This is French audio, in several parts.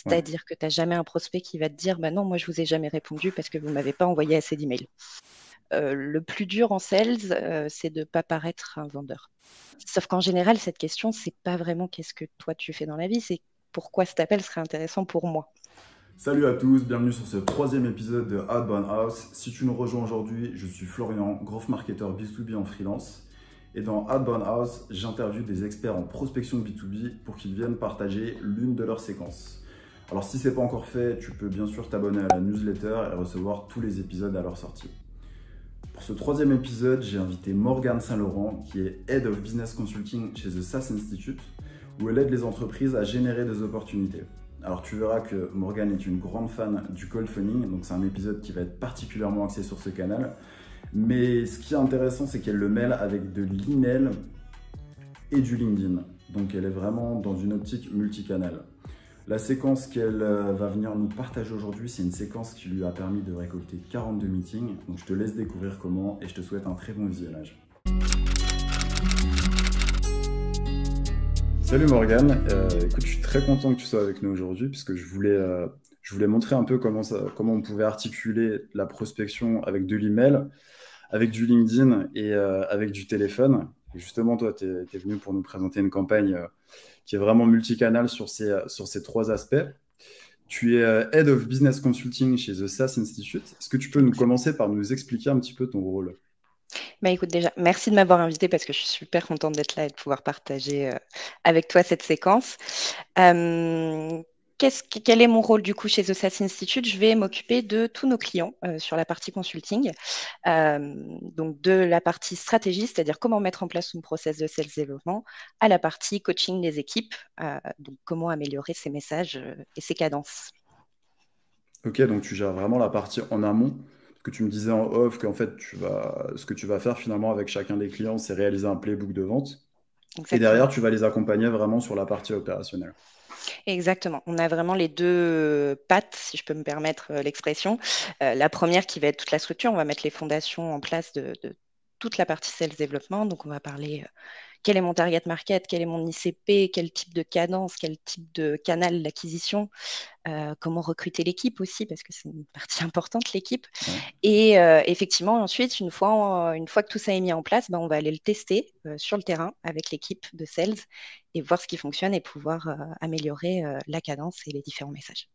Ouais. C'est-à-dire que tu n'as jamais un prospect qui va te dire bah non, moi je vous ai jamais répondu parce que vous ne m'avez pas envoyé assez d'emails. Le plus dur en sales, c'est de ne pas paraître un vendeur. Sauf qu'en général, cette question, c'est pas vraiment qu'est-ce que toi tu fais dans la vie, c'est pourquoi cet appel serait intéressant pour moi. Salut à tous, bienvenue sur ce troisième épisode de Outbound House. Si tu nous rejoins aujourd'hui, je suis Florian, growth marketer B2B en freelance. Et dans Outbound House, j'interviewe des experts en prospection B2B pour qu'ils viennent partager l'une de leurs séquences. Alors si ce n'est pas encore fait, tu peux bien sûr t'abonner à la newsletter et recevoir tous les épisodes à leur sortie. Pour ce troisième épisode, j'ai invité Morgane Saint-Laurent, qui est Head of Business Consulting chez The SaaS Institute, où elle aide les entreprises à générer des opportunités. Alors tu verras que Morgane est une grande fan du cold phoning, donc c'est un épisode qui va être particulièrement axé sur ce canal. Mais ce qui est intéressant, c'est qu'elle le mêle avec de l'email et du LinkedIn. Donc elle est vraiment dans une optique multicanal. La séquence qu'elle va venir nous partager aujourd'hui, c'est une séquence qui lui a permis de récolter 42 meetings. Donc je te laisse découvrir comment et je te souhaite un très bon visionnage. Salut Morgane, écoute, je suis très content que tu sois avec nous aujourd'hui puisque je voulais montrer un peu comment on pouvait articuler la prospection avec de l'email, avec du LinkedIn et avec du téléphone. Et justement, toi, tu es venu pour nous présenter une campagne qui est vraiment multicanal sur ces trois aspects. Tu es Head of Business Consulting chez The SaaS Institute. Est-ce que tu peux nous commencer par nous expliquer un petit peu ton rôle? Bah écoute, déjà, merci de m'avoir invité parce que je suis super contente d'être là et de pouvoir partager avec toi cette séquence. Euh, quel est mon rôle du coup chez The SaaS Institute? Je vais m'occuper de tous nos clients sur la partie consulting, donc de la partie stratégie, c'est-à-dire comment mettre en place une process de sales développement, à la partie coaching des équipes, donc comment améliorer ces messages et ces cadences. Ok, donc tu gères vraiment la partie en amont. Que tu me disais en off qu'en fait, ce que tu vas faire finalement avec chacun des clients, c'est réaliser un playbook de vente. Et Exactement. derrière, tu vas les accompagner vraiment sur la partie opérationnelle. Exactement. On a vraiment les deux pattes, si je peux me permettre l'expression. La première qui va être toute la structure. On va mettre les fondations en place de toute la partie sales développement. Donc, on va parler quel est mon target market, quel est mon ICP, quel type de cadence, quel type de canal d'acquisition, comment recruter l'équipe aussi, parce que c'est une partie importante, l'équipe. Ouais. Et effectivement, ensuite, une fois que tout ça est mis en place, ben, on va aller le tester sur le terrain avec l'équipe de sales et voir ce qui fonctionne et pouvoir améliorer la cadence et les différents messages.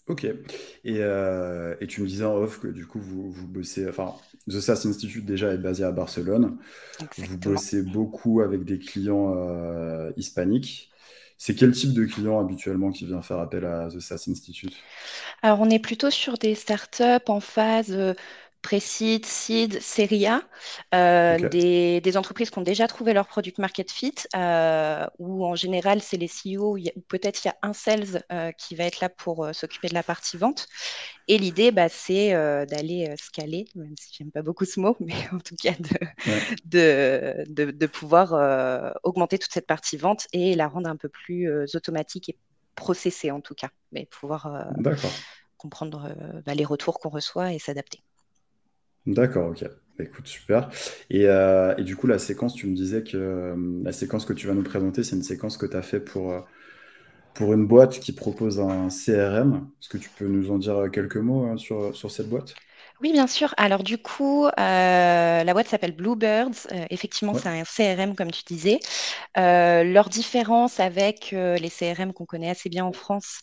Ok. Et tu me disais en off que du coup, vous bossez, enfin, The SaaS Institute déjà est basé à Barcelone. Vous Exactement. bossez beaucoup avec des clients hispaniques. C'est quel type de client habituellement qui vient faire appel à The SaaS Institute? Alors, on est plutôt sur des startups en phase pré-seed, seed, série A, Ok, des entreprises qui ont déjà trouvé leur product market fit, où en général, c'est les CEO, ou peut-être il y a un sales qui va être là pour s'occuper de la partie vente. Et l'idée, bah, c'est d'aller scaler, même si j'aime pas beaucoup ce mot, mais en tout cas ouais, de pouvoir augmenter toute cette partie vente et la rendre un peu plus automatique et processée en tout cas, mais pouvoir d'accord. comprendre bah, les retours qu'on reçoit et s'adapter. D'accord, ok. Bah, écoute, super. Et du coup, la séquence, tu me disais que la séquence que tu vas nous présenter, c'est une séquence que tu as fait pour une boîte qui propose un CRM. Est-ce que tu peux nous en dire quelques mots sur cette boîte? Oui, bien sûr. Alors du coup, la boîte s'appelle Bluebirds. Effectivement, Ouais, c'est un CRM, comme tu disais. Leur différence avec les CRM qu'on connaît assez bien en France,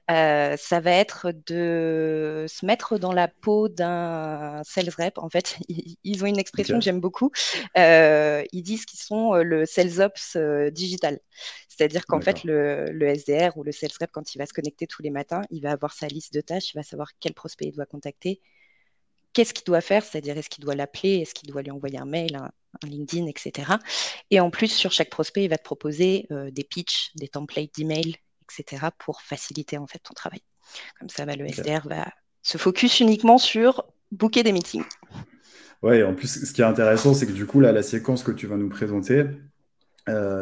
ça va être de se mettre dans la peau d'un sales rep. En fait, ils ont une expression que ok, j'aime beaucoup. Ils disent qu'ils sont le sales ops digital. C'est-à-dire qu'en fait, d'accord. le SDR ou le sales rep, quand il va se connecter tous les matins, il va avoir sa liste de tâches, il va savoir quel prospect il doit contacter, qu'est-ce qu'il doit faire, c'est-à-dire est-ce qu'il doit l'appeler, est-ce qu'il doit lui envoyer un mail, un LinkedIn, etc. Et en plus, sur chaque prospect, il va te proposer des pitchs, des templates d'email, etc. pour faciliter en fait ton travail. Comme ça, bah, le Ok. SDR va se focus uniquement sur booker des meetings. Ouais, et en plus, ce qui est intéressant, c'est que du coup, là, la séquence que tu vas nous présenter,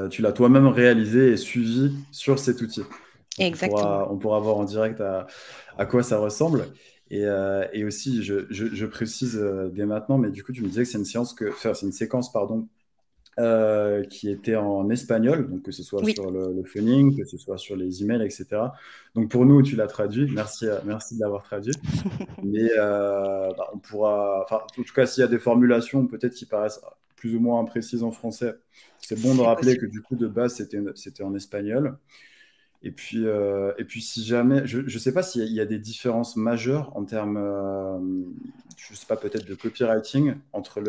tu l'as toi-même réalisée et suivie sur cet outil. Donc, on Exactement. pourra, on pourra voir en direct à quoi ça ressemble. Et aussi, je précise dès maintenant, mais du coup, tu me disais que c'est une séance enfin, c'est une séquence, pardon, qui était en espagnol, donc que ce soit Oui, sur le phoning, que ce soit sur les emails, etc. Donc pour nous, tu l'as traduit. Merci de l'avoir traduit. Mais bah, on pourra, enfin, en tout cas, s'il y a des formulations peut-être qui paraissent plus ou moins imprécises en français, c'est bon de c'est rappeler que possible. du coup, de base, c'était en espagnol. Et puis si jamais, je ne sais pas s'il y a des différences majeures en termes, je sais pas, peut-être de copywriting entre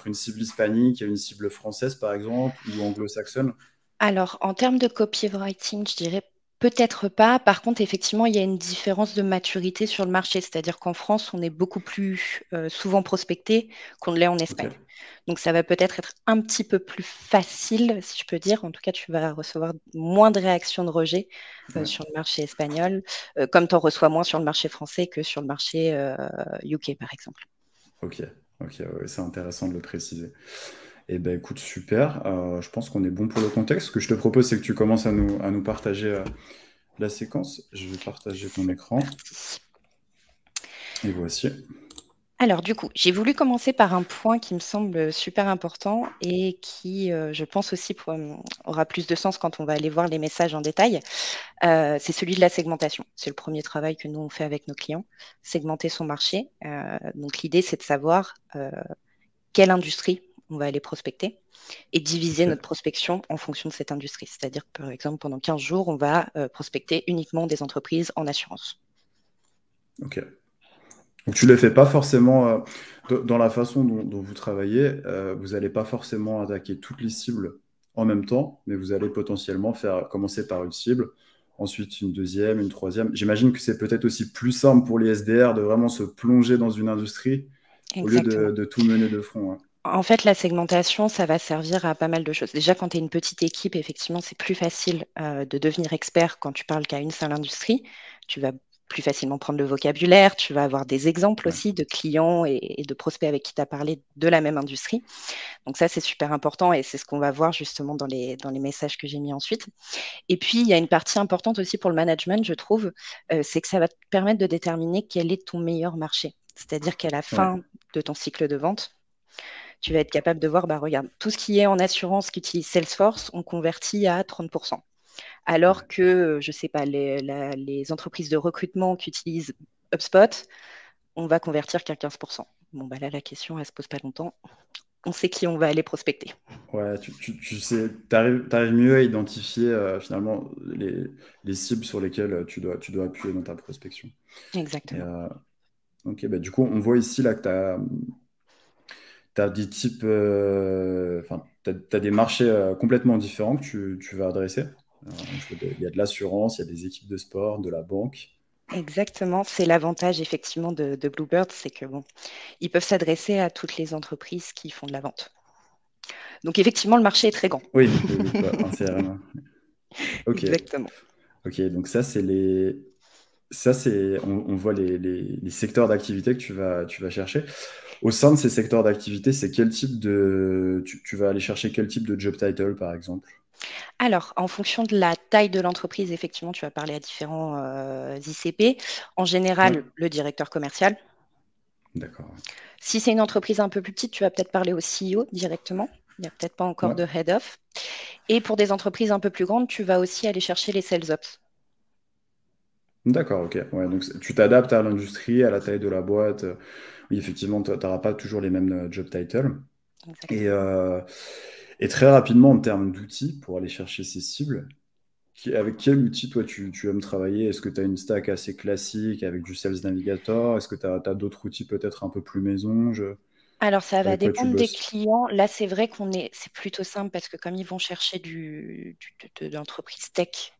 une cible hispanique et une cible française, par exemple, ou anglo-saxonne. Alors, en termes de copywriting, je dirais peut-être pas. Par contre, effectivement, il y a une différence de maturité sur le marché. C'est-à-dire qu'en France, on est beaucoup plus souvent prospecté qu'on ne l'est en Ok, Espagne. Donc, ça va peut-être être un petit peu plus facile, si je peux dire. En tout cas, tu vas recevoir moins de réactions de rejet ouais, sur le marché espagnol, comme tu en reçois moins sur le marché français que sur le marché UK, par exemple. ok, ok, ouais, c'est intéressant de le préciser. Eh ben écoute, super. Je pense qu'on est bon pour le contexte. Ce que je te propose, c'est que tu commences à nous partager la séquence. Je vais partager ton écran. Merci. Et voici. Alors, du coup, j'ai voulu commencer par un point qui me semble super important et qui, je pense aussi, aura plus de sens quand on va aller voir les messages en détail. C'est celui de la segmentation. C'est le premier travail que nous, on fait avec nos clients, segmenter son marché. Donc, l'idée, c'est de savoir quelle industrie on va aller prospecter et diviser notre Ok, prospection en fonction de cette industrie. C'est-à-dire que, par exemple, pendant 15 jours, on va prospecter uniquement des entreprises en assurance. ok. Donc tu ne les fais pas forcément, dans la façon dont vous travaillez, vous n'allez pas forcément attaquer toutes les cibles en même temps, mais vous allez potentiellement commencer par une cible, ensuite une deuxième, une troisième. J'imagine que c'est peut-être aussi plus simple pour les SDR de vraiment se plonger dans une industrie au lieu Exactement. de tout mener de front, hein. En fait, la segmentation, ça va servir à pas mal de choses. Déjà, quand tu es une petite équipe, effectivement, c'est plus facile de devenir expert quand tu parles qu'à une seule industrie. Tu vas plus facilement prendre le vocabulaire, tu vas avoir des exemples Ouais, aussi de clients et de prospects avec qui tu as parlé de la même industrie. Donc ça, c'est super important et c'est ce qu'on va voir justement dans les messages que j'ai mis ensuite. Et puis, il y a une partie importante aussi pour le management, je trouve, c'est que ça va te permettre de déterminer quel est ton meilleur marché. C'est-à-dire qu'à la ouais, fin de ton cycle de vente, tu vas être capable de voir, bah, regarde, tout ce qui est en assurance qui utilise Salesforce, on convertit à 30%. Alors ouais. que, je ne sais pas, les entreprises de recrutement qui utilisent HubSpot, on va convertir qu'à 15%. Bon, bah là, la question, elle ne se pose pas longtemps. On sait qui on va aller prospecter. Ouais, tu sais, t'arrives mieux à identifier finalement les cibles sur lesquelles tu dois appuyer dans ta prospection. Et, Exactement. ok, bah, du coup, on voit ici là que tu as des types, enfin, t'as des marchés complètement différents que tu vas adresser. Il y a de l'assurance, il y a des équipes de sport, de la banque. Exactement. C'est l'avantage effectivement de Bluebird, c'est que bon, ils peuvent s'adresser à toutes les entreprises qui font de la vente. Donc effectivement, le marché est très grand. Oui, oui, oui, quoi, un CRM. Ok, Exactement. ok, donc on voit les secteurs d'activité que tu vas chercher. Au sein de ces secteurs d'activité, c'est quel type tu vas aller chercher quel type de job title, par exemple? Alors, en fonction de la taille de l'entreprise, effectivement, tu vas parler à différents ICP. En Ouais, général, le directeur commercial. d'accord. Si c'est une entreprise un peu plus petite, tu vas peut-être parler au CEO directement. Il n'y a peut-être pas encore Ouais, de head of. Et pour des entreprises un peu plus grandes, tu vas aussi aller chercher les sales ops. d'accord, ok. Ouais, donc tu t'adaptes à l'industrie, à la taille de la boîte. Oui, effectivement, tu n'auras pas toujours les mêmes job titles. Et, Exactement. euh, et très rapidement, en termes d'outils pour aller chercher ces cibles, avec quel outil toi tu aimes travailler? Est-ce que tu as une stack assez classique avec du Sales Navigator? Est-ce que tu as d'autres outils peut-être un peu plus maison? Alors, ça va Avec quoi tu dépendre des bosses? clients. Là, c'est vrai c'est plutôt simple parce que comme ils vont chercher de l'entreprise tech,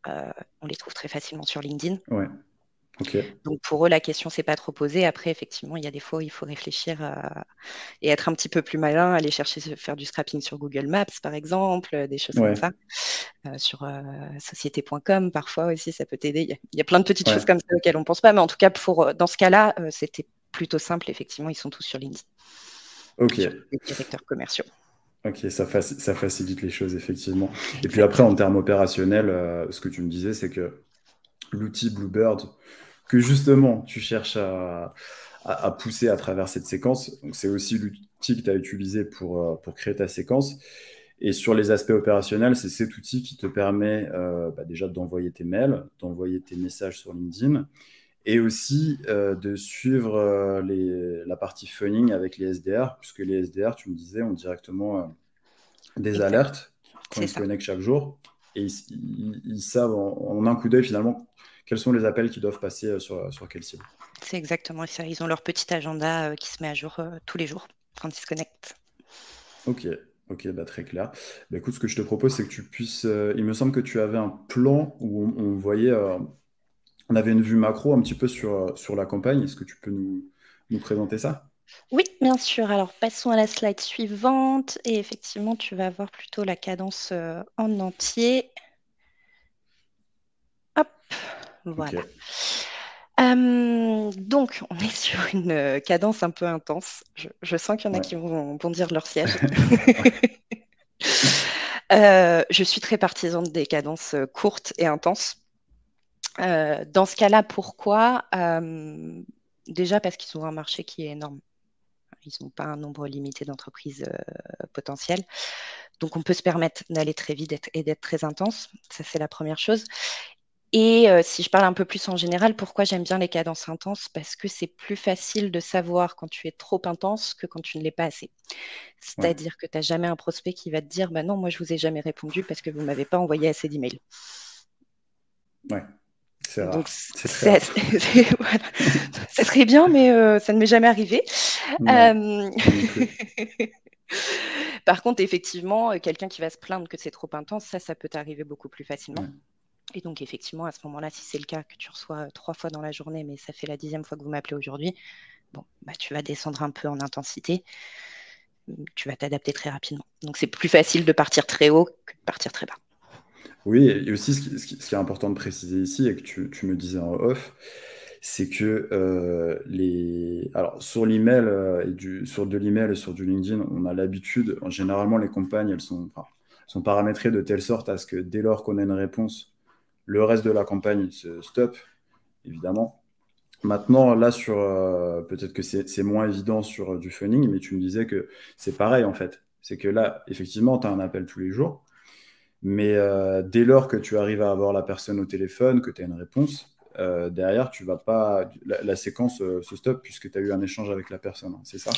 on les trouve très facilement sur LinkedIn. Ouais, ok. Donc pour eux, la question s'est pas trop posée. Après, effectivement, il y a des fois où il faut réfléchir et être un petit peu plus malin, aller chercher, faire du scrapping sur Google Maps, par exemple, des choses comme Ouais, ça. Sur société.com, parfois aussi, ça peut t'aider. Il y a plein de petites choses ouais, comme ça auxquelles on ne pense pas. Mais en tout cas, dans ce cas-là, c'était plutôt simple. Effectivement, ils sont tous sur LinkedIn, sur ok. les directeurs commerciaux. Ok, ça facilite les choses, effectivement. Et puis après, en Exactement. termes opérationnels, ce que tu me disais, c'est que l'outil Bluebird, que justement tu cherches à pousser à travers cette séquence. Donc, c'est aussi l'outil que tu as utilisé pour créer ta séquence. Et sur les aspects opérationnels, c'est cet outil qui te permet déjà d'envoyer tes mails, d'envoyer tes messages sur LinkedIn et aussi de suivre la partie phoning avec les SDR, puisque les SDR, tu me disais, ont directement des Exact, alertes quand c'est ils se ça. connectent chaque jour et ils savent en un coup d'œil finalement quels sont les appels qui doivent passer sur quelle cible. C'est exactement ça. Ils ont leur petit agenda qui se met à jour tous les jours quand ils se connectent. Ok, ok, bah, très clair. Bah, écoute, ce que je te propose, c'est que tu puisses. Il me semble que tu avais un plan où on voyait, on avait une vue macro un petit peu sur la campagne. Est-ce que tu peux nous présenter ça? Oui, bien sûr. Alors, passons à la slide suivante. Et effectivement, tu vas voir plutôt la cadence en entier. Hop, Ok, voilà. Donc, on est sur une cadence un peu intense. Je sens qu'il y en a ouais, qui vont bondir leur siège. ouais, Je suis très partisane des cadences courtes et intenses. Dans ce cas-là, pourquoi? Déjà parce qu'ils ont un marché qui est énorme. Ils n'ont pas un nombre limité d'entreprises potentielles. Donc, on peut se permettre d'aller très vite et d'être très intense. Ça, c'est la première chose. Et si je parle un peu plus en général, pourquoi j'aime bien les cadences intenses? Parce que c'est plus facile de savoir quand tu es trop intense que quand tu ne l'es pas assez. ouais, C'est-à-dire que tu n'as jamais un prospect qui va te dire, bah non, moi je vous ai jamais répondu parce que vous m'avez pas envoyé assez d'emails. ouais. C'est Donc rare, c'est très rare. voilà. Ça serait bien, mais ça ne m'est jamais arrivé. Non, Euh, moi non plus. Par contre, effectivement, quelqu'un qui va se plaindre que c'est trop intense, ça peut t'arriver beaucoup plus facilement. Ouais. Et donc, effectivement, à ce moment-là, si c'est le cas que tu reçois 3 fois dans la journée, mais ça fait la 10e fois que vous m'appelez aujourd'hui, bon, bah, tu vas descendre un peu en intensité, tu vas t'adapter très rapidement. Donc, c'est plus facile de partir très haut que de partir très bas. Oui, et aussi ce qui est important de préciser ici, et que tu me disais en off, c'est que alors sur l'email sur de l'email et sur du LinkedIn, on a l'habitude, généralement les campagnes, elles sont paramétrées de telle sorte à ce que dès lors qu'on a une réponse, le reste de la campagne se stoppe, évidemment. Maintenant, là, peut-être que c'est moins évident sur du phoning, mais tu me disais que c'est pareil en fait. C'est que là, effectivement, tu as un appel tous les jours. Mais dès lors que tu arrives à avoir la personne au téléphone, que tu as une réponse, derrière, tu vas pas, la séquence se stoppe puisque tu as eu un échange avec la personne, hein, c'est ça?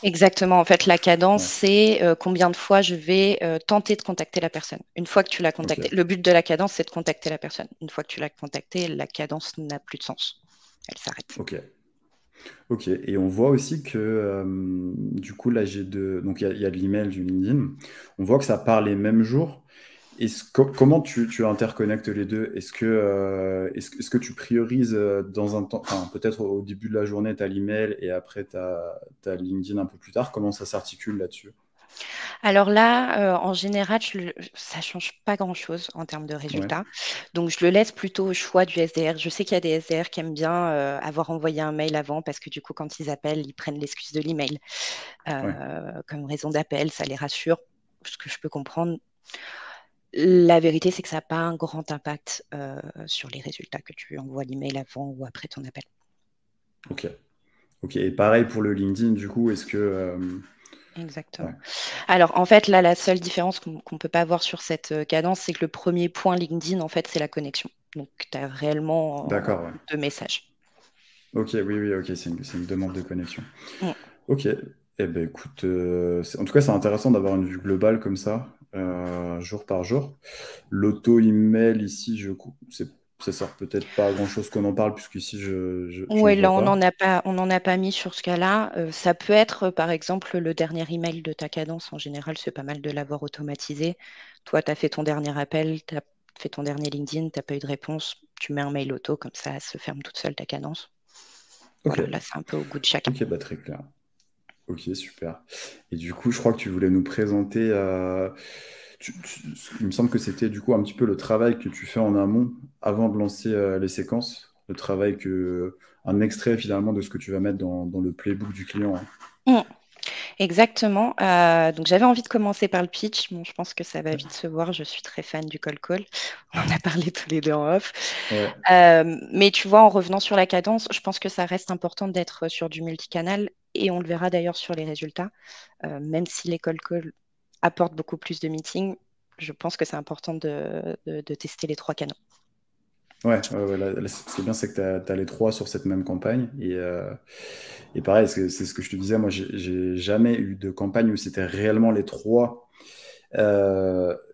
Exactement. En fait, la cadence, Ouais, c'est combien de fois je vais tenter de contacter la personne. Une fois que tu l'as contacté, ok, le but de la cadence, c'est de contacter la personne. Une fois que tu l'as contactée, la cadence n'a plus de sens. Elle s'arrête. ok, ok. Et on voit aussi que, du coup, là, donc il y a de l'email, du LinkedIn. On voit que ça part les mêmes jours. Comment tu interconnectes les deux? Est-ce que tu priorises dans un temps, enfin, peut-être au début de la journée, tu as l'email et après tu as LinkedIn un peu plus tard. Comment ça s'articule là-dessus? Alors là, en général, ça change pas grand-chose en termes de Ouais, résultats. Donc, je le laisse plutôt au choix du SDR. Je sais qu'il y a des SDR qui aiment bien avoir envoyé un mail avant parce que du coup, quand ils appellent, ils prennent l'excuse de l'email ouais, comme raison d'appel. Ça les rassure, ce que je peux comprendre. La vérité, c'est que ça n'a pas un grand impact sur les résultats que tu envoies l'email avant ou après ton appel. ok. Ok, et pareil pour le LinkedIn, du coup, est-ce que... Exactement. ouais, Alors, en fait, là, la seule différence qu'on ne peut pas avoir sur cette cadence, c'est que le premier point LinkedIn, en fait, c'est la connexion. Donc, tu as réellement d'accord, ouais. 2 messages. Ok, oui, oui, ok, c'est une demande de connexion. Mm. Ok, eh ben écoute, en tout cas, c'est intéressant d'avoir une vue globale comme ça, jour par jour. L'auto-email ici, ça sert peut-être pas à grand-chose qu'on en parle, puisqu'ici, je le Oui, là, vois pas. on n'en a pas mis sur ce cas-là. Ça peut être, par exemple, le dernier email de ta cadence. En général, c'est pas mal de l'avoir automatisé. Toi, tu as fait ton dernier appel, tu as fait ton dernier LinkedIn, tu n'as pas eu de réponse. Tu mets un mail auto, comme ça, elle se ferme toute seule ta cadence. Ok, Voilà, là, c'est un peu au goût de chacun. ok, bah très clair. Ok, super. Et du coup, je crois que tu voulais nous présenter. Il me semble que c'était du coup un petit peu le travail que tu fais en amont avant de lancer les séquences. Un extrait finalement de ce que tu vas mettre dans le playbook du client, hein. Mm. exactement. Donc j'avais envie de commencer par le pitch. Bon, je pense que ça va vite se voir. Je suis très fan du cold call. On en a parlé tous les deux en off. Ouais, Mais tu vois, en revenant sur la cadence, je pense que ça reste important d'être sur du multicanal et on le verra d'ailleurs sur les résultats. Même si les cold calls apportent beaucoup plus de meetings, je pense que c'est important de tester les trois canaux. ouais, là, ce qui est bien, c'est que tu as les trois sur cette même campagne. Et pareil, c'est ce que je te disais, moi, j'ai jamais eu de campagne où c'était réellement les trois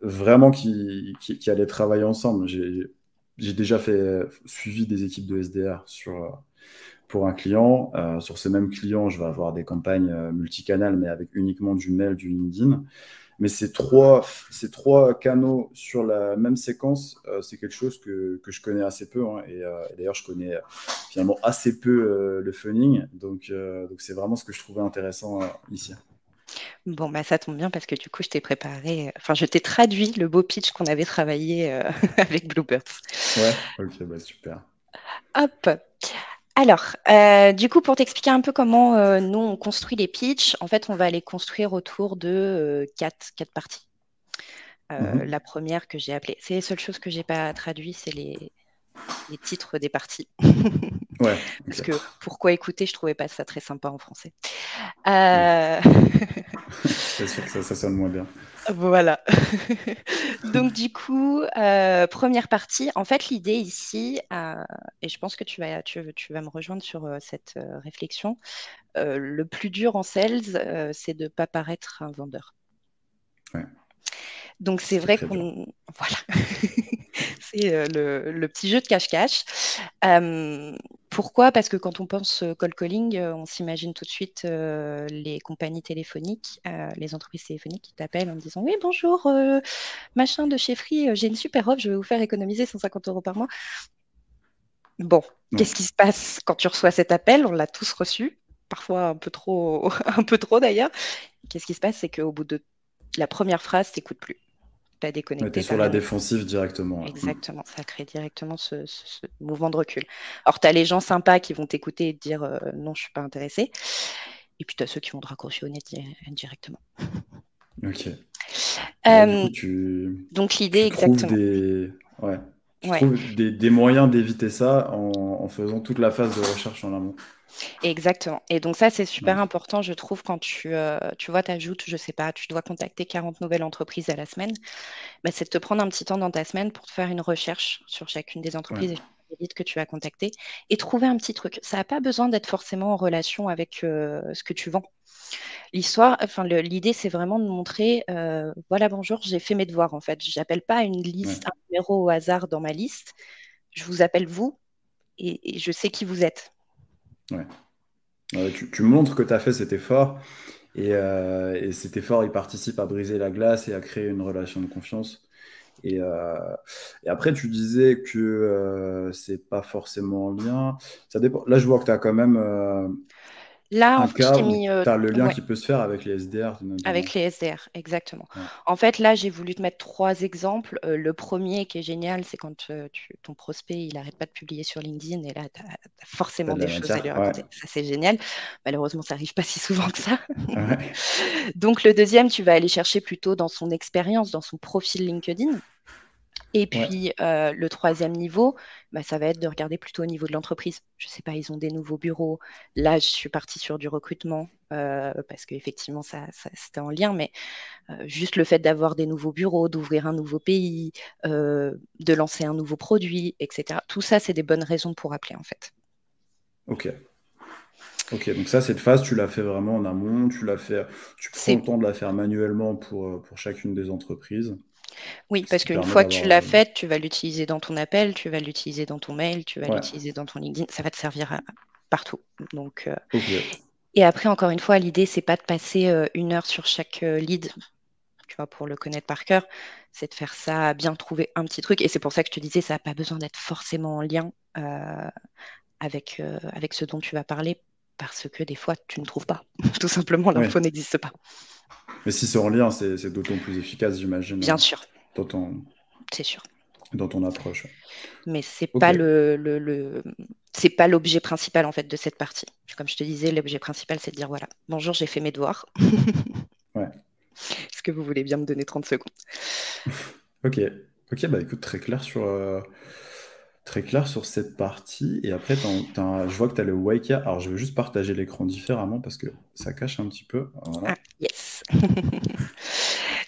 vraiment qui allaient travailler ensemble. J'ai déjà suivi des équipes de SDR pour un client. Sur ce même client, je vais avoir des campagnes multicanales, mais avec uniquement du mail, du LinkedIn. Mais ces trois canaux sur la même séquence, c'est quelque chose que je connais assez peu, hein. Et d'ailleurs, je connais finalement assez peu le phoning. Donc c'est vraiment ce que je trouvais intéressant ici. Bon, bah ça tombe bien parce que du coup, je t'ai préparé, enfin, je t'ai traduit le beau pitch qu'on avait travaillé avec Bluebirds. Ouais, ok, bah super. Hop. Alors, du coup, pour t'expliquer un peu comment nous on construit les pitchs, en fait, on va les construire autour de quatre parties. Mhm. La première que j'ai appelée, c'est les seules choses que j'ai pas traduit, c'est les titres des parties. Ouais, Parce ok. que pourquoi écouter, je trouvais pas ça très sympa en français. Ouais. Euh, C'est sûr que ça sonne moins bien. Voilà. Donc du coup, première partie, en fait, l'idée ici, et je pense que tu vas me rejoindre sur cette réflexion, le plus dur en sales, c'est de ne pas paraître un vendeur. Ouais, Donc ce c'est qui est vrai très dur. qu'on... Voilà, c'est le petit jeu de cache-cache. Euh, Pourquoi? Parce que quand on pense cold calling, on s'imagine tout de suite les compagnies téléphoniques, les entreprises téléphoniques qui t'appellent en disant: «Oui, bonjour, machin de chez Free, j'ai une super offre, je vais vous faire économiser 150 euros par mois.» Bon, Ouais. qu'est-ce qui se passe quand tu reçois cet appel? On l'a tous reçu, parfois un peu trop, un peu trop d'ailleurs. Qu'est-ce qui se passe? C'est qu'au bout de la première phrase, tu n'écoutes plus. Tu as Ouais, t'es déconnecté, tu sur n'as la rien écouté. défensive directement, là. Mm. Exactement, ça crée directement ce mouvement de recul. Alors, tu as les gens sympas qui vont t'écouter et te dire non, je ne suis pas intéressé. Et puis, tu as ceux qui vont te raccrocher au nez directement. Ok. Et là, du Euh, coup, tu, donc, l'idée, tu trouves exactement. des, ouais, tu Ouais. trouves des moyens d'éviter ça en faisant toute la phase de recherche en amont. Exactement. Et donc ça, c'est super Ok. important, je trouve, quand tu vois, tu ajoutes, je sais pas, tu dois contacter 40 nouvelles entreprises à la semaine, bah, c'est de te prendre un petit temps dans ta semaine pour te faire une recherche sur chacune des Ouais, entreprises et des leads que tu vas contacter et trouver un petit truc. Ça n'a pas besoin d'être forcément en relation avec ce que tu vends. L'histoire, enfin, l'idée, c'est vraiment de montrer, voilà, bonjour, j'ai fait mes devoirs en fait. Je n'appelle pas une ouais, liste, un numéro au hasard dans ma liste. Je vous appelle vous et je sais qui vous êtes. ouais. Tu montres que tu as fait cet effort et cet effort, il participe à briser la glace et à créer une relation de confiance. Et, euh, et après, tu disais que c'est pas forcément en lien. Ça dépend. Là, je vois que tu as quand même Là, en un fait, je cas t'ai où mis, tu as le lien ouais. qui peut se faire avec les SDR, Avec notamment. les SDR, exactement. Ouais. En fait, là, j'ai voulu te mettre trois exemples. Le premier qui est génial, c'est quand ton prospect, il n'arrête pas de publier sur LinkedIn et là, tu as Tu as forcément de des la choses à lui matière. Ouais. raconter. Ça, c'est génial. Malheureusement, ça n'arrive pas si souvent que ça. Ouais. Donc, le deuxième, tu vas aller chercher plutôt dans son expérience, dans son profil LinkedIn. Et Ouais. puis, le troisième niveau, bah, ça va être de regarder plutôt au niveau de l'entreprise. Je ne sais pas, ils ont des nouveaux bureaux. Là, je suis partie sur du recrutement parce qu'effectivement, c'était en lien, mais juste le fait d'avoir des nouveaux bureaux, d'ouvrir un nouveau pays, de lancer un nouveau produit, etc. Tout ça, c'est des bonnes raisons pour appeler, en fait. Ok. Ok. Donc ça, cette phase, tu l'as fait vraiment en amont. Tu prends le C'est temps de la faire manuellement pour chacune des entreprises, Oui, ce parce qui qu'une permet fois que tu d'avoir. l'as faite, tu vas l'utiliser dans ton appel, tu vas l'utiliser dans ton mail, tu vas Ouais. l'utiliser dans ton LinkedIn. Ça va te servir partout. Donc, Ok. et après, encore une fois, l'idée, c'est pas de passer 1 heure sur chaque lead, tu vois, pour le connaître par cœur. C'est de faire ça, bien trouver un petit truc. Et c'est pour ça que je te disais, ça n'a pas besoin d'être forcément en lien avec ce dont tu vas parler, parce que des fois, tu ne trouves pas. Tout simplement, Ouais. l'info n'existe pas. Mais si c'est en lien, c'est d'autant plus efficace, j'imagine, Bien sûr, dans ton, c'est sûr. dans ton approche. Mais c'est Ok. pas c'est pas l'objet principal en fait de cette partie. Comme je te disais, l'objet principal, c'est de dire voilà, bonjour, j'ai fait mes devoirs. Ouais. Est-ce que vous voulez bien me donner 30 secondes? Ok. Ok, bah écoute, très clair sur cette partie. Et après, je vois que tu as le Waika. Alors, je vais juste partager l'écran différemment parce que ça cache un petit peu. Ah, Voilà. yes.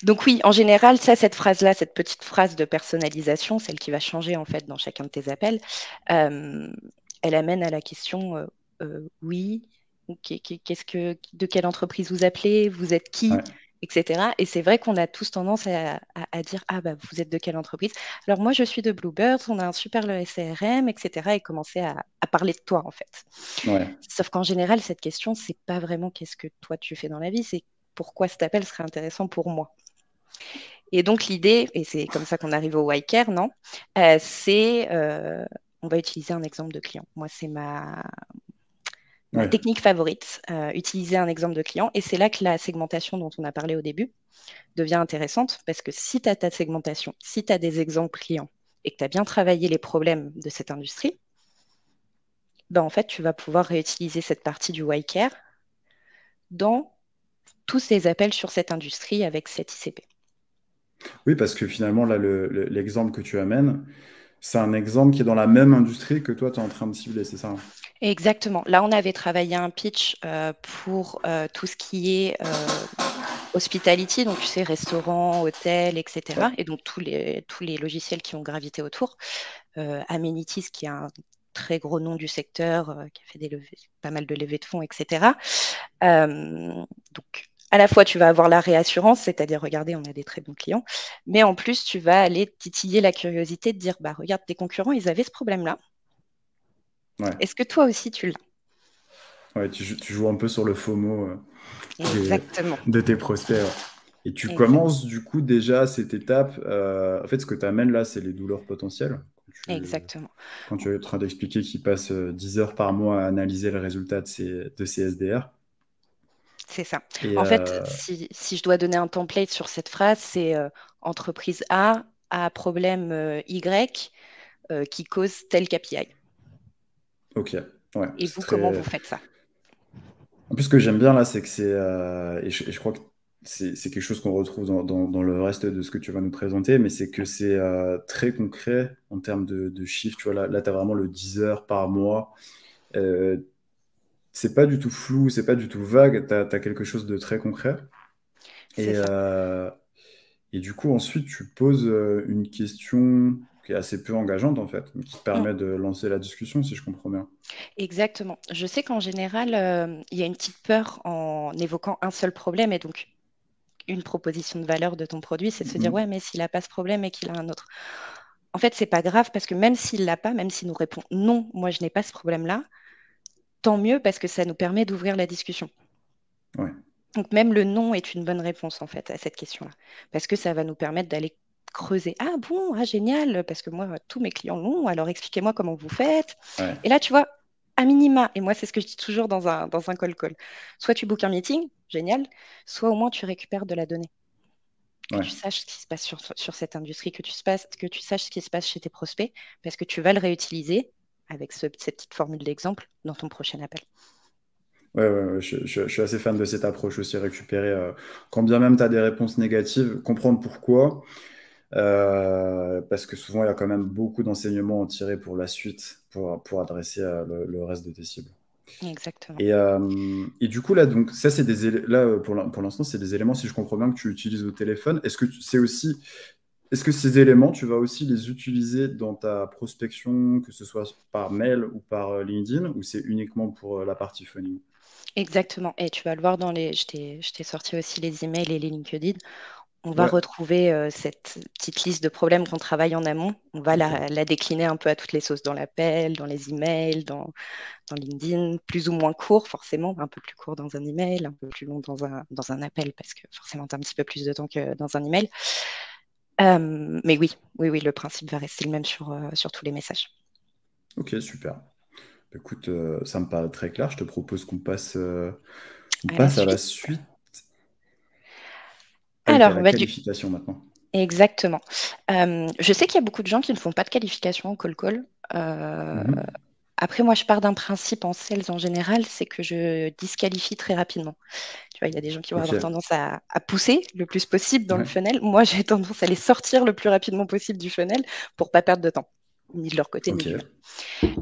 Donc oui, en général, cette phrase-là, cette petite phrase de personnalisation, celle qui va changer en fait dans chacun de tes appels, euh, elle amène à la question oui, de quelle entreprise vous appelez, vous êtes qui, Ouais, etc. Et c'est vrai qu'on a tous tendance à dire ah bah vous êtes de quelle entreprise. Alors moi je suis de Bluebird, on a un super CRM, etc. Et commencer à parler de toi en fait. ouais, Sauf qu'en général, cette question, c'est pas vraiment qu'est-ce que toi tu fais dans la vie, c'est pourquoi cet appel serait intéressant pour moi. Et donc l'idée, et c'est comme ça qu'on arrive au why care, non? C'est, on va utiliser un exemple de client. Moi, c'est ma ouais. technique favorite, utiliser un exemple de client. Et c'est là que la segmentation dont on a parlé au début devient intéressante, parce que si tu as ta segmentation, si tu as des exemples clients, et que tu as bien travaillé les problèmes de cette industrie, ben en fait, tu vas pouvoir réutiliser cette partie du why care dans tous ces appels sur cette industrie avec cette ICP. Oui, parce que finalement, là, l'exemple que tu amènes, c'est un exemple qui est dans la même industrie que toi, tu es en train de cibler, c'est ça? Exactement. Là, on avait travaillé un pitch pour tout ce qui est hospitality, donc tu sais, restaurant, hôtel, etc. Ouais, Et donc tous les logiciels qui ont gravité autour. Amenities, qui est un très gros nom du secteur, qui a fait pas mal de levées de fonds, etc. Donc, à la fois, tu vas avoir la réassurance, c'est-à-dire, regardez, on a des très bons clients, mais en plus, tu vas aller titiller la curiosité de dire, bah, regarde, tes concurrents, ils avaient ce problème-là. ouais. Est-ce que toi aussi, tu l'as? Ouais, tu joues un peu sur le FOMO des- Exactement. de tes prospects. Ouais. Et tu Exact. commences du coup déjà cette étape. En fait, ce que tu amènes là, c'est les douleurs potentielles. Exactement. Quand tu es en train d'expliquer qu'ils passent 10 heures par mois à analyser le résultat de ces SDR. C'est ça. Et En fait, si je dois donner un template sur cette phrase, c'est entreprise A a problème Y qui cause tel KPI. ok, ouais, Et c'est vous, comment vous très. faites ça? En plus, ce que j'aime bien là, c'est que c'est. Et je crois que c'est quelque chose qu'on retrouve dans le reste de ce que tu vas nous présenter, mais c'est que c'est très concret en termes de chiffres. Tu vois, là tu as vraiment le 10 heures par mois. Euh, c'est pas du tout flou, c'est pas du tout vague, tu as quelque chose de très concret. C'est Et, ça. euh, et du coup, ensuite, tu poses une question qui est assez peu engageante, en fait, mais qui te Mm. permet de lancer la discussion, si je comprends bien. Exactement. Je sais qu'en général, il y a une petite peur en évoquant un seul problème et donc une proposition de valeur de ton produit, c'est de se dire, ouais, Mhm. mais s'il n'a pas ce problème et qu'il a un autre. En fait, c'est pas grave parce que même s'il l'a pas, même s'il nous répond non, moi je n'ai pas ce problème-là, tant mieux parce que ça nous permet d'ouvrir la discussion. Ouais, Donc même le non est une bonne réponse en fait à cette question-là, parce que ça va nous permettre d'aller creuser. Ah bon, ah génial, parce que moi tous mes clients l'ont. Alors expliquez-moi comment vous faites. ouais, Et là tu vois, à minima, et moi c'est ce que je dis toujours dans un call. Soit tu bookes un meeting, génial, soit au moins tu récupères de la donnée, que ouais. tu saches ce qui se passe sur cette industrie, que tu saches ce qui se passe chez tes prospects, parce que tu vas le réutiliser avec cette petite formule d'exemple dans ton prochain appel. Ouais, ouais, ouais, je suis assez fan de cette approche aussi, récupérer, quand bien même tu as des réponses négatives, comprendre pourquoi, parce que souvent il y a quand même beaucoup d'enseignements à en tirer pour la suite, pour adresser le reste de tes cibles. Exactement. Et du coup, là, donc, ça, c'est là, pour l'instant, c'est des éléments, si je comprends bien, que tu utilises au téléphone. Est-ce que ces éléments, tu vas aussi les utiliser dans ta prospection, que ce soit par mail ou par LinkedIn, ou c'est uniquement pour la partie phoning? Exactement. Et tu vas le voir je t'ai sorti aussi les emails et les LinkedIn. On va Ouais, retrouver cette petite liste de problèmes qu'on travaille en amont. On va ok. la décliner un peu à toutes les sauces dans l'appel, dans les emails, dans LinkedIn, plus ou moins court, forcément, un peu plus court dans un email, un peu plus long dans un appel, parce que forcément, tu as un petit peu plus de temps que dans un email. Mais oui, le principe va rester le même sur tous les messages. Ok, super. Écoute, ça me paraît très clair. Je te propose qu'on À la passe à la suite. suite. Ah oui, tu as Alors, la bah, qualification maintenant. exactement. Je sais qu'il y a beaucoup de gens qui ne font pas de qualification au call call. Euh, Mhm. Après, moi, je pars d'un principe en sales en général, c'est que je disqualifie très rapidement. Tu vois, il y a des gens qui vont Ok, avoir tendance à pousser le plus possible dans le ouais, funnel. Moi, j'ai tendance à les sortir le plus rapidement possible du funnel pour pas perdre de temps, ni de leur côté, ni ok, du mien.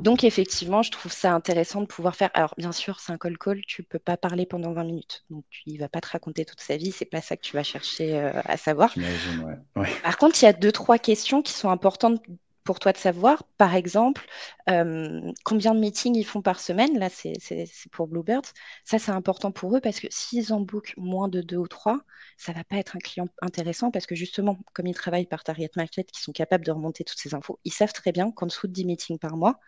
Donc, effectivement, je trouve ça intéressant de pouvoir faire. Alors, bien sûr, c'est un call call, tu peux pas parler pendant 20 minutes. Donc, il va pas te raconter toute sa vie, c'est pas ça que tu vas chercher à savoir. j'imagine, ouais. Ouais, Par contre, il y a deux, trois questions qui sont importantes pour toi de savoir. Par exemple, combien de meetings ils font par semaine. Là, c'est pour Bluebirds. Ça, c'est important pour eux parce que s'ils en bookent moins de deux ou trois, ça va pas être un client intéressant parce que justement, comme ils travaillent par target market, qui sont capables de remonter toutes ces infos, ils savent très bien qu'en dessous de 10 meetings par mois,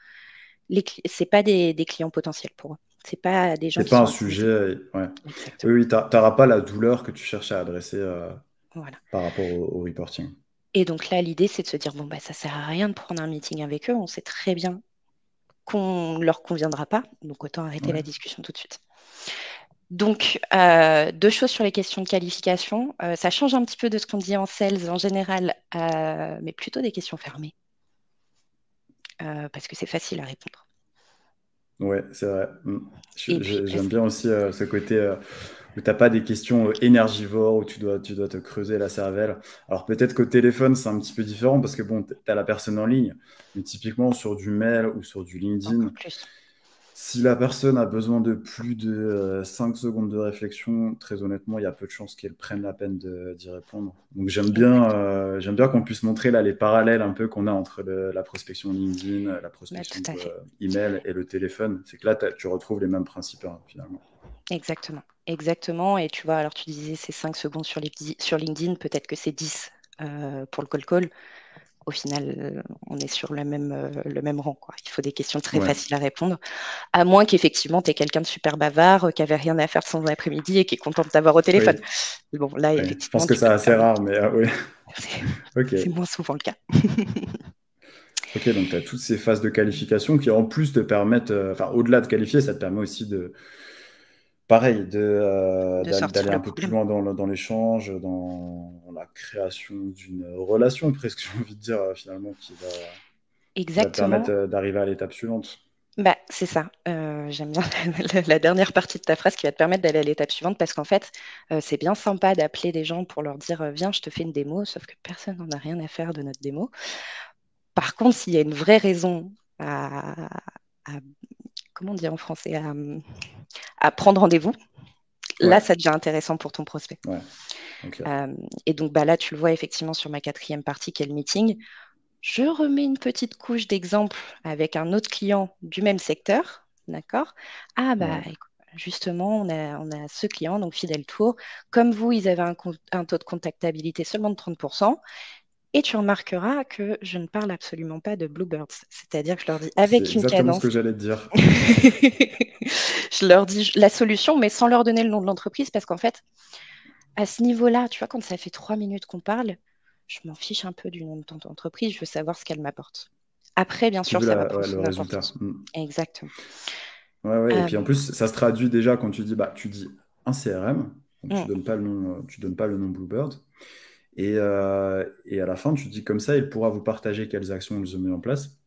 c'est pas des clients potentiels pour eux. C'est pas des gens c'est qui pas sont un intéressés. sujet, ouais. Oui, Exactement. oui, t'auras pas la douleur que tu cherches à adresser Voilà. par rapport au reporting. Et donc là, l'idée, c'est de se dire, bon, bah, ça sert à rien de prendre un meeting avec eux. On sait très bien qu'on ne leur conviendra pas. Donc, autant arrêter Ouais. la discussion tout de suite. Donc, deux choses sur les questions de qualification. Ça change un petit peu de ce qu'on dit en sales en général, mais plutôt des questions fermées, parce que c'est facile à répondre. Ouais, c'est vrai. Et puis, J'aime bien aussi ce côté où t'as pas des questions énergivores, où tu dois te creuser la cervelle. Alors peut-être qu'au téléphone, c'est un petit peu différent parce que bon, t'as la personne en ligne, mais typiquement sur du mail ou sur du encore LinkedIn, plus. si la personne a besoin de plus de 5 secondes de réflexion, très honnêtement, il y a peu de chances qu'elle prenne la peine d'y répondre. Donc Exact. j'aime bien qu'on puisse montrer là les parallèles un peu qu'on a entre la prospection LinkedIn, la Bah, tout prospection à fait. email et le téléphone. C'est que là, tu retrouves les mêmes principes hein, finalement. Exactement. Exactement. Et tu vois, alors tu disais c'est 5 secondes sur LinkedIn, peut-être que c'est 10 pour le call. Au final, on est sur le même rang, quoi. Il faut des questions très Ouais, faciles à répondre, à moins qu'effectivement, tu es quelqu'un de super bavard, qui avait rien à faire de son après-midi et qui est content de t'avoir au téléphone. oui, Bon, là, oui. Je pense effectivement, que tu peux c'est te assez permettre. rare, mais oui. C'est Ok. c'est moins souvent le cas. Ok, donc tu as toutes ces phases de qualification qui en plus te permettent, enfin au-delà de qualifier, ça te permet aussi de, pareil, De d'aller sortir le un peu plus problème. loin dans l'échange, dans la création d'une relation, presque, j'ai envie de dire, finalement, qui va te permettre Exactement. d'arriver à l'étape suivante. Bah, c'est ça. J'aime bien la dernière partie de ta phrase qui va te permettre d'aller à l'étape suivante parce qu'en fait, c'est bien sympa d'appeler des gens pour leur dire viens, je te fais une démo, sauf que personne n'en a rien à faire de notre démo. Par contre, s'il y a une vraie raison à- comment dire en français, à prendre rendez-vous, là, Ouais, ça devient intéressant pour ton prospect. ouais, ok. Euh, et donc, bah, là, tu le vois effectivement sur ma quatrième partie, qui est le meeting. Je remets une petite couche d'exemple avec un autre client du même secteur. D'accord? Ah, bah, Ouais. écoute, justement, on a ce client, donc Fidel Tour. Comme vous, ils avaient un taux de contactabilité seulement de 30%. Et tu remarqueras que je ne parle absolument pas de Bluebirds. C'est-à-dire que je leur dis C'est avec une exactement ce cadence. que j'allais te dire. Je leur dis la solution, mais sans leur donner le nom de l'entreprise, parce qu'en fait, à ce niveau-là, tu vois, quand ça fait 3 minutes qu'on parle, je m'en fiche un peu du nom de ton entreprise, je veux savoir ce qu'elle m'apporte. Après, bien Tu sûr, veux ça va prendre ouais, le son résultat. importance. Exactement. Ouais, ouais. Et Euh, puis en plus, ça se traduit déjà quand tu dis, bah, tu dis un CRM, donc tu mm, donnes pas le nom, tu donnes pas le nom Bluebird. Et à la fin, tu dis comme ça, il pourra vous partager quelles actions ils ont mis en place.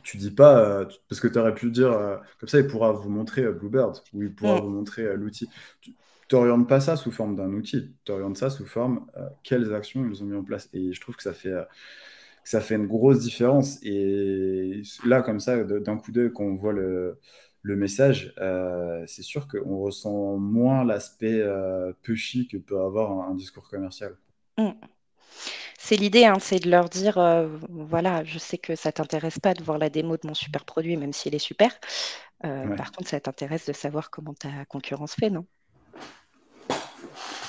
Tu dis pas, parce que tu aurais pu dire, comme ça, il pourra vous montrer Bluebird, ou il pourra mm. vous montrer l'outil. Tu n'orientes pas ça sous forme d'un outil, tu orientes ça sous forme quelles actions ils ont mis en place. Et je trouve que ça fait une grosse différence. Et là, comme ça, d'un coup d'œil, quand on voit le message, c'est sûr qu'on ressent moins l'aspect pushy que peut avoir un discours commercial. Mm. C'est l'idée, hein, c'est de leur dire, voilà, je sais que ça t'intéresse pas de voir la démo de mon super produit, même s'il est super. Ouais. Par contre, ça t'intéresse de savoir comment ta concurrence fait, non?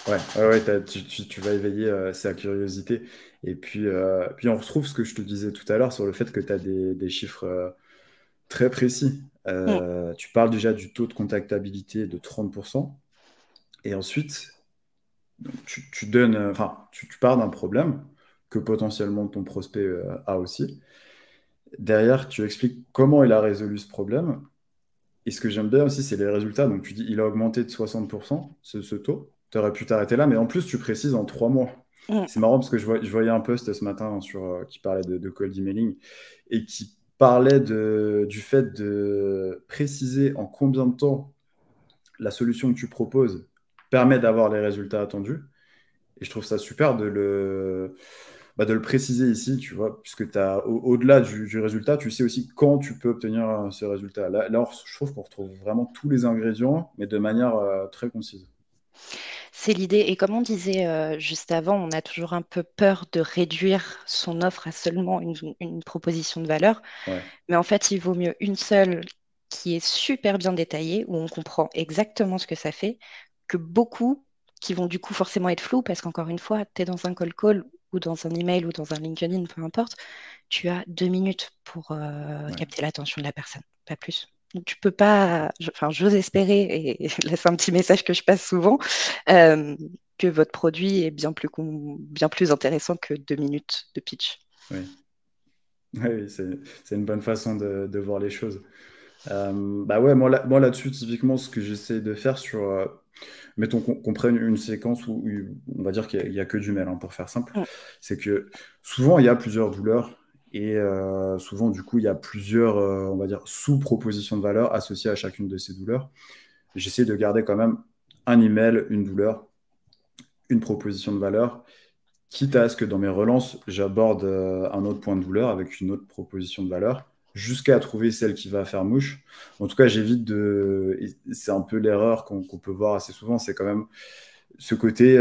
Ouais, ouais, ouais, tu vas éveiller sa curiosité. Et puis, on retrouve ce que je te disais tout à l'heure sur le fait que tu as des chiffres très précis. Mm, Tu parles déjà du taux de contactabilité de 30%. Et ensuite, donc, tu donnes, enfin, tu pars d'un problème que potentiellement ton prospect a aussi. Derrière, tu expliques comment il a résolu ce problème. Et ce que j'aime bien aussi, c'est les résultats. Donc, tu dis, il a augmenté de 60%, ce taux. Tu aurais pu t'arrêter là, mais en plus, tu précises en 3 mois. mm, C'est marrant parce que je voyais un post ce matin qui parlait de cold emailing et qui parlais du fait de préciser en combien de temps la solution que tu proposes permet d'avoir les résultats attendus. Et je trouve ça super de le préciser ici, tu vois, puisque au-delà du résultat, tu sais aussi quand tu peux obtenir ce résultat. Là, je trouve qu'on retrouve vraiment tous les ingrédients, mais de manière très concise. C'est l'idée. Et comme on disait juste avant, on a toujours un peu peur de réduire son offre à seulement une proposition de valeur. Ouais, Mais en fait, il vaut mieux une seule qui est super bien détaillée, où on comprend exactement ce que ça fait, que beaucoup qui vont du coup forcément être flous, parce qu'encore une fois, tu es dans un call ou dans un email ou dans un LinkedIn, peu importe, tu as 2 minutes pour ouais. capter l'attention de la personne, pas plus. Donc, tu peux pas, enfin, j'ose espérer, et là c'est un petit message que je passe souvent, euh, que votre produit est bien plus intéressant que 2 minutes de pitch. Oui, oui, c'est une bonne façon de voir les choses. Bah ouais, moi là-dessus, typiquement, ce que j'essaie de faire mettons qu'on prenne une séquence où on va dire qu'il y a que du mail, hein, pour faire simple, Mm. c'est que souvent il y a plusieurs douleurs et souvent du coup il y a plusieurs, on va dire, sous-propositions de valeur associées à chacune de ces douleurs. J'essaie de garder quand même un email, une douleur, une proposition de valeur, quitte à ce que dans mes relances, j'aborde un autre point de douleur avec une autre proposition de valeur, jusqu'à trouver celle qui va faire mouche. En tout cas, j'évite de... et c'est un peu l'erreur qu'on peut voir assez souvent, c'est quand même ce côté,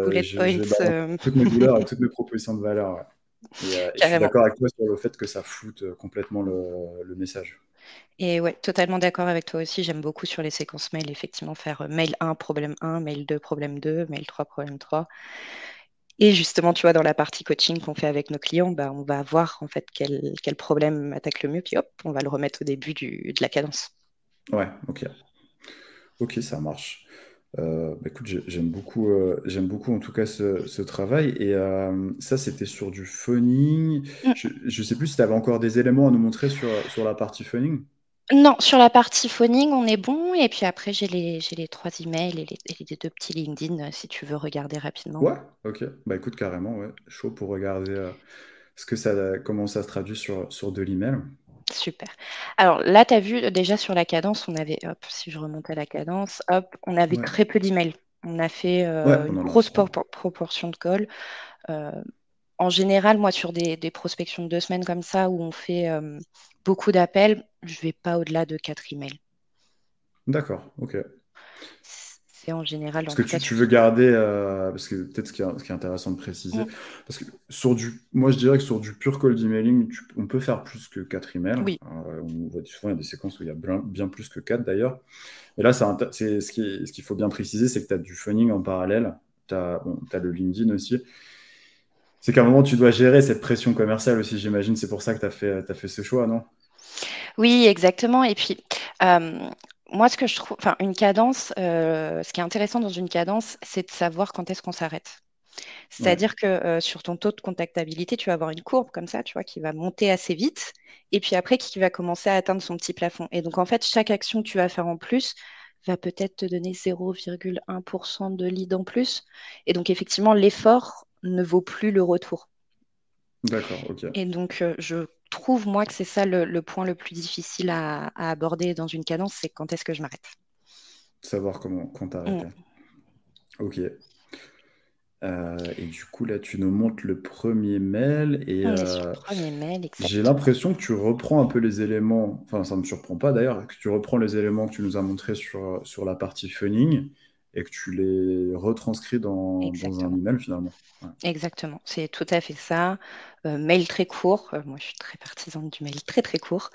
Bullet je vais points, balancer toutes mes douleurs et toutes mes propositions de valeur. Ouais. Et je suis carrément. d'accord avec toi sur le fait que ça floute complètement le message. Et ouais, totalement d'accord avec toi aussi. J'aime beaucoup sur les séquences mail, effectivement, faire mail 1, problème 1, mail 2, problème 2, mail 3, problème 3. Et justement, tu vois, dans la partie coaching qu'on fait avec nos clients, bah, on va voir en fait quel problème attaque le mieux, puis hop, on va le remettre au début de la cadence. Ouais, ok. Ok, ça marche. Bah écoute, j'aime beaucoup en tout cas ce travail. Et ça, c'était sur du phoning. Mm. Je ne sais plus si tu avais encore des éléments à nous montrer sur la partie phoning. Non, sur la partie phoning, on est bon. Et puis après, j'ai les 3 emails et les 2 petits LinkedIn, si tu veux regarder rapidement. Ouais, ok. Bah écoute, carrément, ouais. Chaud pour regarder comment ça se traduit sur de l'email. Super. Alors là, tu as vu déjà sur la cadence, on avait, hop, si je remonte à la cadence, hop, on avait Ouais, très peu d'emails. On a fait ouais, on une en a grosse trois. proportion de calls. Euh, En général, moi, sur des prospections de 2 semaines comme ça, où on fait beaucoup d'appels, je vais pas au-delà de 4 emails. D'accord, ok. C'est en général, Parce en que tout cas, tu sur... veux garder, parce que peut-être ce qui est intéressant de préciser, Mm. parce que moi je dirais que sur du pur cold emailing, on peut faire plus que 4 emails. Oui, On voit souvent, il y a des séquences où il y a bien plus que 4 d'ailleurs. Et là, c'est ce qu'il faut bien préciser, c'est que tu as du phoning en parallèle, t'as le LinkedIn aussi. C'est qu'à un moment, tu dois gérer cette pression commerciale aussi, j'imagine. C'est pour ça que t'as fait ce choix, non? oui, exactement. Et puis, euh, moi, ce que je trouve, enfin, une cadence, ce qui est intéressant dans une cadence, c'est de savoir quand est-ce qu'on s'arrête. Ouais, C'est-à-dire que sur ton taux de contactabilité, tu vas avoir une courbe comme ça, tu vois, qui va monter assez vite, et puis après, qui va commencer à atteindre son petit plafond. Et donc, en fait, chaque action que tu vas faire en plus va peut-être te donner 0,1% de lead en plus. Et donc, effectivement, l'effort ne vaut plus le retour. d'accord, ok. Et donc, je trouve, moi, que c'est ça le point le plus difficile à aborder dans une cadence, c'est quand est-ce que je m'arrête. Savoir quand Mm. t'arrêter. Ok. Et du coup, là, tu nous montres le premier mail et On est sur le premier mail, j'ai exactement. l'impression que tu reprends un peu les éléments, enfin, ça ne me surprend pas d'ailleurs, que tu reprends les éléments que tu nous as montrés sur la partie phoning et que tu les retranscris dans un Exactement. email finalement. Ouais. Exactement, c'est tout à fait ça. Mail très court, moi je suis très partisane du mail très très court,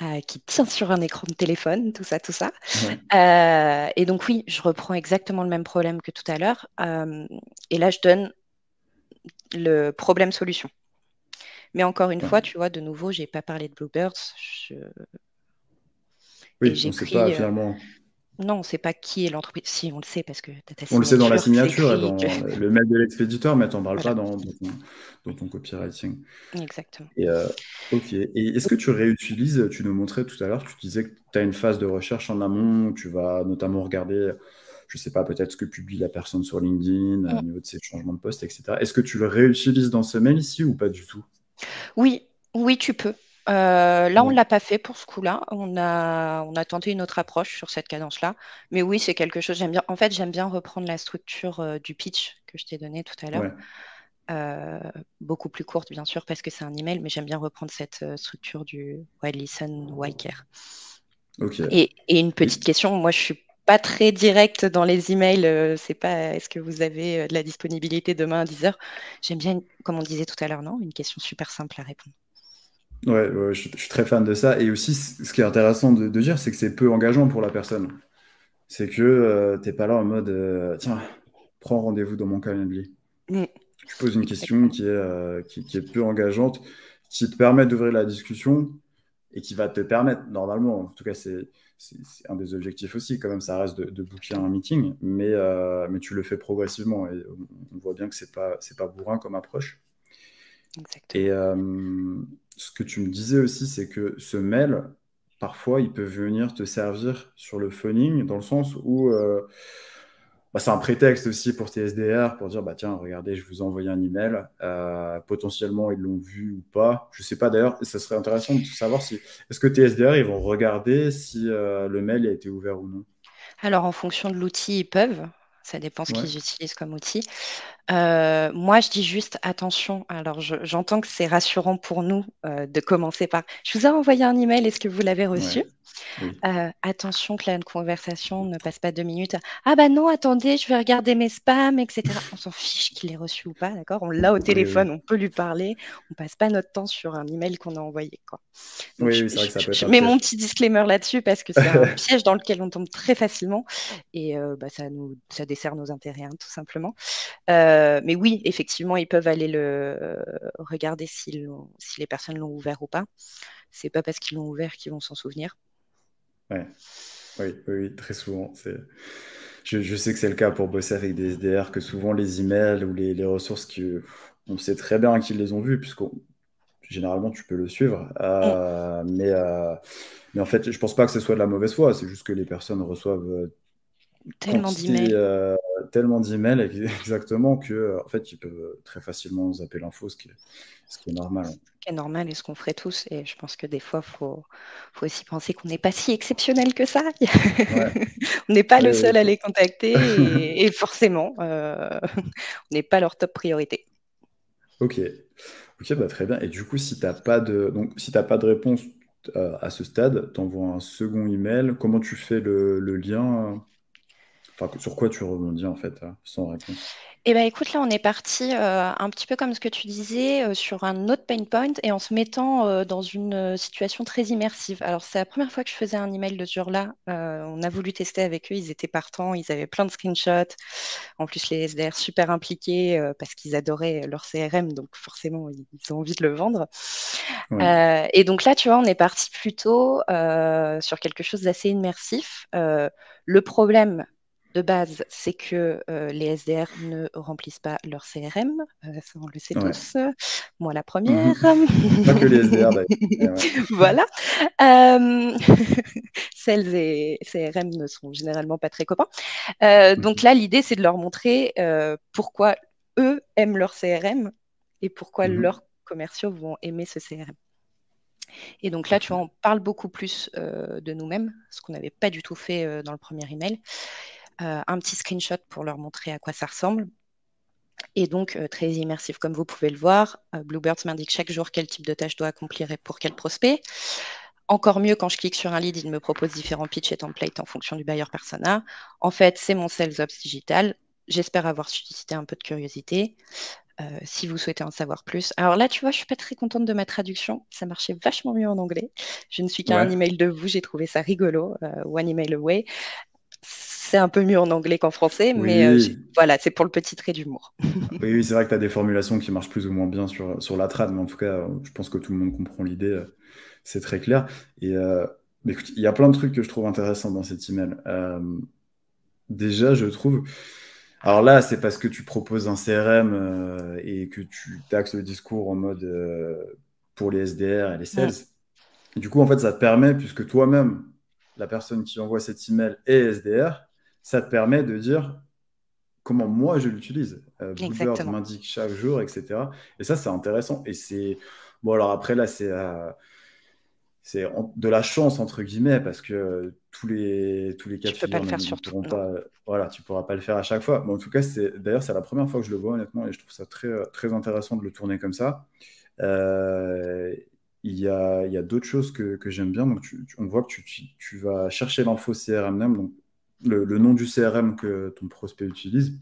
Ouais, qui tient sur un écran de téléphone, tout ça, tout ça. ouais, Et donc oui, je reprends exactement le même problème que tout à l'heure. Et là, je donne le problème-solution. Mais encore une fois, ouais. tu vois, de nouveau, j'ai pas parlé de Bluebirds et Oui, on ne sait pas j'écris. finalement. Non, on ne sait pas qui est l'entreprise. Si, on le sait parce que tu as ta On le sait dans la signature, c'est signature et écrit que. dans le mail de l'expéditeur, mais tu n'en parles Voilà, pas dans ton copywriting. exactement. Et, ok. Et est-ce que tu réutilises, tu nous montrais tout à l'heure, tu disais que tu as une phase de recherche en amont, tu vas notamment regarder, je sais pas, peut-être ce que publie la personne sur LinkedIn, au niveau de ses changements de poste, etc. Est-ce que tu le réutilises dans ce mail ici ou pas du tout? Oui, oui, tu peux. Là, on ne Non. l'a pas fait pour ce coup-là. On a tenté une autre approche sur cette cadence-là. Mais oui, c'est quelque chose, j'aime bien. En fait, j'aime bien reprendre la structure du pitch que je t'ai donné tout à l'heure. Ouais, Euh, Beaucoup plus courte, bien sûr, parce que c'est un email, mais j'aime bien reprendre cette structure du why listen, why care. ok. Et une Et- petite question, moi, je suis pas très directe dans les emails. C'est pas est-ce que vous avez de la disponibilité demain à 10 heures. J'aime bien, comme on disait tout à l'heure, non? Une question super simple à répondre. ouais, ouais, je suis très fan de ça. Et aussi, ce qui est intéressant de dire, c'est que c'est peu engageant pour la personne. C'est que t'es pas là en mode, tiens, prends rendez-vous dans mon calendrier. Mm, Tu poses une question exactement. qui est peu engageante, qui te permet d'ouvrir la discussion et qui va te permettre, normalement, en tout cas, c'est un des objectifs aussi, quand même, ça reste de booker un meeting, mais tu le fais progressivement et on voit bien que c'est pas bourrin comme approche. Et Exactement. ce que tu me disais aussi, c'est que ce mail, parfois, il peut venir te servir sur le phoning, dans le sens où bah, c'est un prétexte aussi pour tes SDR pour dire bah tiens, regardez, je vous ai envoyé un email. Potentiellement, ils l'ont vu ou pas. Je sais pas d'ailleurs, ça serait intéressant de savoir si est-ce que tes SDR ils vont regarder si le mail a été ouvert ou non. Alors, en fonction de l'outil, ils peuvent. Ça dépend ce Ouais, qu'ils utilisent comme outil. Moi, je dis juste attention. Alors, j'entends que c'est rassurant pour nous de commencer par je vous ai envoyé un email, est-ce que vous l'avez ouais, reçu? oui, Attention que la conversation ne passe pas 2 minutes. Ah bah non, attendez, je vais regarder mes spams, etc. On s'en fiche qu'il ait reçu ou pas, d'accord? On l'a au oui, oui, téléphone, on peut lui parler. On passe pas notre temps sur un email qu'on a envoyé, quoi. Donc, oui, oui, c'est vrai que ça peut être je un mets mon piège. petit disclaimer là-dessus parce que c'est un piège dans lequel on tombe très facilement et bah, ça dessert nos intérêts, hein, tout simplement. Mais oui, effectivement, ils peuvent aller le regarder si les personnes l'ont ouvert ou pas. C'est pas parce qu'ils l'ont ouvert qu'ils vont s'en souvenir. Ouais, oui, oui, oui, très souvent. Je sais que c'est le cas pour bosser avec des SDR, que souvent les emails ou les ressources, on sait très bien qu'ils les ont vus, puisque généralement tu peux le suivre. Mm. Mais en fait, je pense pas que ce soit de la mauvaise foi, c'est juste que les personnes reçoivent Tellement quantité, d'emails. tellement d'emails exactement que en fait, ils peuvent très facilement zapper l'info, ce qui est normal. Qui est normal et ce qu'on ferait tous. Et je pense que des fois, faut aussi penser qu'on n'est pas si exceptionnel que ça. Ouais, On n'est pas oui, le oui, seul à les contacter et forcément, on n'est pas leur top priorité. Ok, ok, bah très bien. Et du coup, si t'as pas de réponse à ce stade, t'envoies un second email. Comment tu fais le lien? Enfin, sur quoi tu rebondis en fait, sans réponse? Eh ben, écoute, là, on est parti un petit peu comme ce que tu disais sur un autre pain point et en se mettant dans une situation très immersive. Alors, c'est la première fois que je faisais un email de ce genre-là. On a voulu tester avec eux, ils étaient partants, ils avaient plein de screenshots. En plus, les SDR super impliqués parce qu'ils adoraient leur CRM, donc forcément, ils ont envie de le vendre. Ouais. Et donc là, tu vois, on est parti plutôt sur quelque chose d'assez immersif. Le problème de base, c'est que les SDR ne remplissent pas leur CRM. Ça, on le sait Ouais. tous. Moi, la première. Mhm. Pas que les SDR d'ailleurs. Mais ouais. Voilà. Euh, Sales et CRM ne sont généralement pas très copains. Donc Mhm. là, l'idée, c'est de leur montrer pourquoi eux aiment leur CRM et pourquoi leurs Mhm. commerciaux vont aimer ce CRM. Et donc là, tu vois, Ok. on parle beaucoup plus de nous-mêmes, ce qu'on n'avait pas du tout fait dans le premier email. Un petit screenshot pour leur montrer à quoi ça ressemble. Et donc, très immersif, comme vous pouvez le voir. Bluebirds m'indique chaque jour quel type de tâche doit accomplir et pour quel prospect. Encore mieux, quand je clique sur un lead, il me propose différents pitchs et templates en fonction du buyer persona. En fait, c'est mon Sales Ops digital. J'espère avoir suscité un peu de curiosité. Si vous souhaitez en savoir plus. Alors là, tu vois, je suis pas très contente de ma traduction. Ça marchait vachement mieux en anglais. Je ne suis qu'à un Ouais. email de vous. J'ai trouvé ça rigolo. One email away. C'est un peu mieux en anglais qu'en français, mais Oui. voilà, c'est pour le petit trait d'humour. Oui, oui, c'est vrai que tu as des formulations qui marchent plus ou moins bien sur la trad, mais en tout cas, je pense que tout le monde comprend l'idée. C'est très clair. Et mais écoute, il y a plein de trucs que je trouve intéressants dans cet email. Déjà, je trouve. Alors là, c'est parce que tu proposes un CRM et que tu taxes le discours en mode pour les SDR et les sales. Mm, Et du coup, en fait, ça te permet, puisque toi-même, la personne qui envoie cet email est SDR, ça te permet de dire comment moi je l'utilise. Bluebirds exactement. m'indique chaque jour, etc. Et ça, c'est intéressant. Et c'est. Bon, alors après, là, c'est. de la chance, entre guillemets, parce que tous les cas Tu de peux pas figure le faire ne sur tout. pourront Non. pas, voilà, tu pourras pas le faire à chaque fois. Mais en tout cas, d'ailleurs, c'est la première fois que je le vois, honnêtement, et je trouve ça très, très intéressant de le tourner comme ça. Euh, il y a d'autres choses que j'aime bien. Donc, on voit que tu vas chercher l'info CRM même, donc le nom du CRM que ton prospect utilise.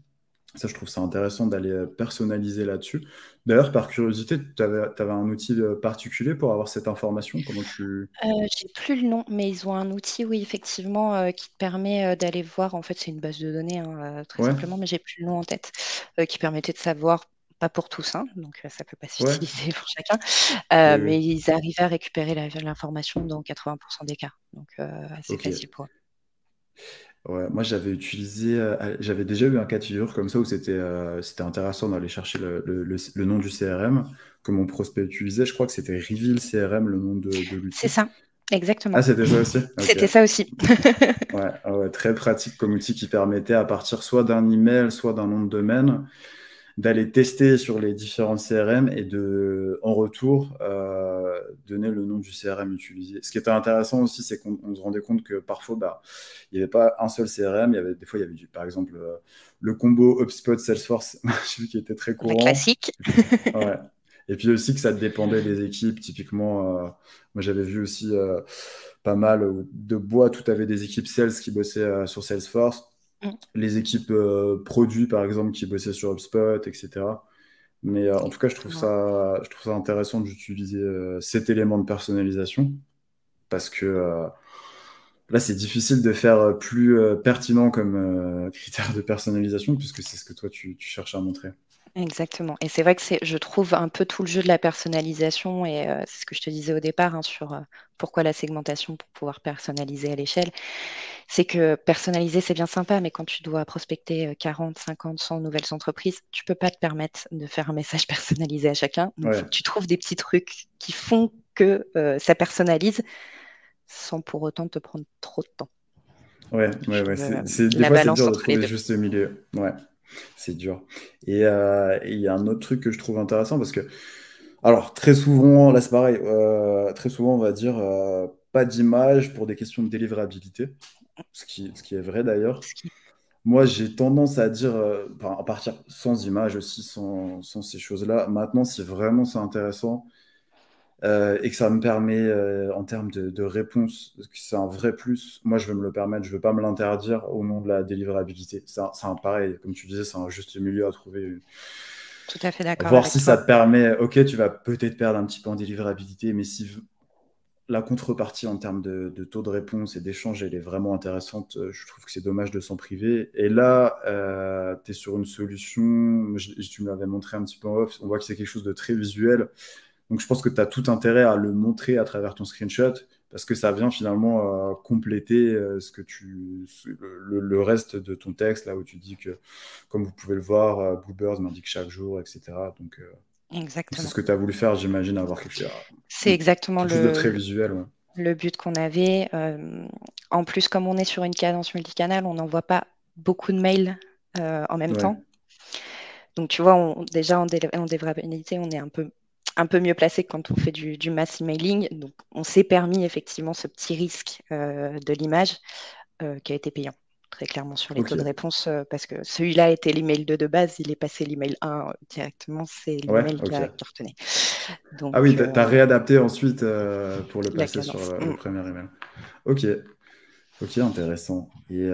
Ça, je trouve ça intéressant d'aller personnaliser là-dessus. D'ailleurs, par curiosité, tu avais un outil particulier pour avoir cette information? Comment tu... J'ai plus le nom, mais ils ont un outil, oui, effectivement, qui te permet, d'aller voir en fait, c'est une base de données, hein, très Ouais, simplement, mais j'ai plus le nom en tête, qui permettait de savoir, pas pour tous, hein, donc ça peut pas ouais, s'utiliser pour chacun, oui, mais oui. ils arrivaient à récupérer l'information dans 80 des cas, donc assez Ok. facile pour eux. Ouais, moi, j'avais déjà eu un cas de figure comme ça où c'était intéressant d'aller chercher le nom du CRM que mon prospect utilisait. Je crois que c'était Reveal CRM, le nom de C'est l'outil. ça, exactement. Ah, c'était ça aussi? Ok. C'était ça aussi. Ouais, ah ouais, très pratique comme outil qui permettait à partir soit d'un email, soit d'un nom de domaine, d'aller tester sur les différents CRM et en retour, donner le nom du CRM utilisé. Ce qui était intéressant aussi, c'est qu'on se rendait compte que parfois, bah, il n'y avait pas un seul CRM, des fois, il y avait par exemple, le combo HubSpot Salesforce, j'ai vu qui était très La courant. classique. Ouais. Et puis aussi que ça dépendait des équipes. Typiquement, moi j'avais vu aussi pas mal de boîtes où tu avais des équipes sales qui bossaient sur Salesforce, Mmh, les équipes produits par exemple qui bossaient sur HubSpot, etc. Mais en tout cas, exactement. je trouve ça intéressant d'utiliser cet élément de personnalisation parce que là, c'est difficile de faire plus pertinent comme critère de personnalisation puisque c'est ce que toi tu cherches à montrer. Exactement et c'est vrai que je trouve un peu tout le jeu de la personnalisation et c'est ce que je te disais au départ, hein, sur, pourquoi la segmentation pour pouvoir personnaliser à l'échelle. C'est que personnaliser, c'est bien sympa, mais quand tu dois prospecter, 40, 50, 100 nouvelles entreprises, tu peux pas te permettre de faire un message personnalisé à chacun. Donc il faut Ouais, que tu trouves des petits trucs qui font que, ça personnalise sans pour autant te prendre trop de temps. ouais, ouais. Des La fois, c'est balance dur de entre les trouver le 2. juste milieu. Ouais. C'est dur. Et il y a un autre truc que je trouve intéressant parce que, alors, très souvent, là c'est pareil, très souvent on va dire pas d'image pour des questions de délivrabilité, ce qui est vrai d'ailleurs. Ce qui Moi j'ai tendance à dire, enfin, à partir sans image aussi, sans ces choses-là. Maintenant, si vraiment c'est intéressant et que ça me permet, en termes de réponse, que c'est un vrai plus, moi je veux me le permettre, je veux pas me l'interdire au nom de la délivrabilité. Pareil, comme tu disais, c'est un juste milieu à trouver. Tout à fait d'accord Voir avec si ça toi. te permet, ok, tu vas peut-être perdre un petit peu en délivrabilité, mais si la contrepartie en termes de taux de réponse et d'échange, elle est vraiment intéressante, je trouve que c'est dommage de s'en priver. Et là, tu es sur une solution, tu me l'avais montré un petit peu en off, on voit que c'est quelque chose de très visuel. Donc je pense que tu as tout intérêt à le montrer à travers ton screenshot, parce que ça vient finalement compléter le reste de ton texte, là où tu dis que, comme vous pouvez le voir, Bluebird m'indique chaque jour, etc. Donc c'est Exactement. ce que tu as voulu faire, j'imagine, avoir C'est exactement quelque chose de très visuel. Ouais. le but qu'on avait. En plus, comme on est sur une cadence multicanal, on n'envoie pas beaucoup de mails, en même Ouais. temps. Donc tu vois, déjà en délivrabilité, on est un peu mieux placé que quand on fait du mass emailing. Donc on s'est permis effectivement ce petit risque, de l'image, qui a été payant, très clairement sur les Ok. taux de réponse, parce que celui-là était l'email 2 de base, il est passé l'email 1 directement, c'est Ouais, l'email ok. qui retenait. Donc Ah oui, t'as réadapté ensuite pour le la passer sur cadence. le premier email. Ok, ok, intéressant. Et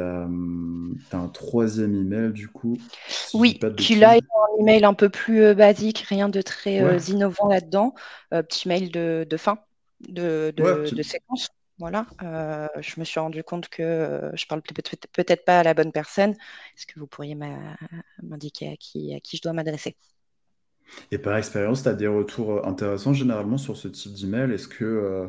t'as un troisième email du coup, si je dis Oui, pas de qui là est bêtises. un email un peu plus, basique, rien de très, Ouais, innovant là-dedans. Petit mail de fin ouais, de séquence. Voilà, je me suis rendu compte que, je parle peut-être pas à la bonne personne. Est-ce que vous pourriez m'indiquer à qui je dois m'adresser? Et par expérience, tu as des retours intéressants généralement sur ce type d'email. Est-ce que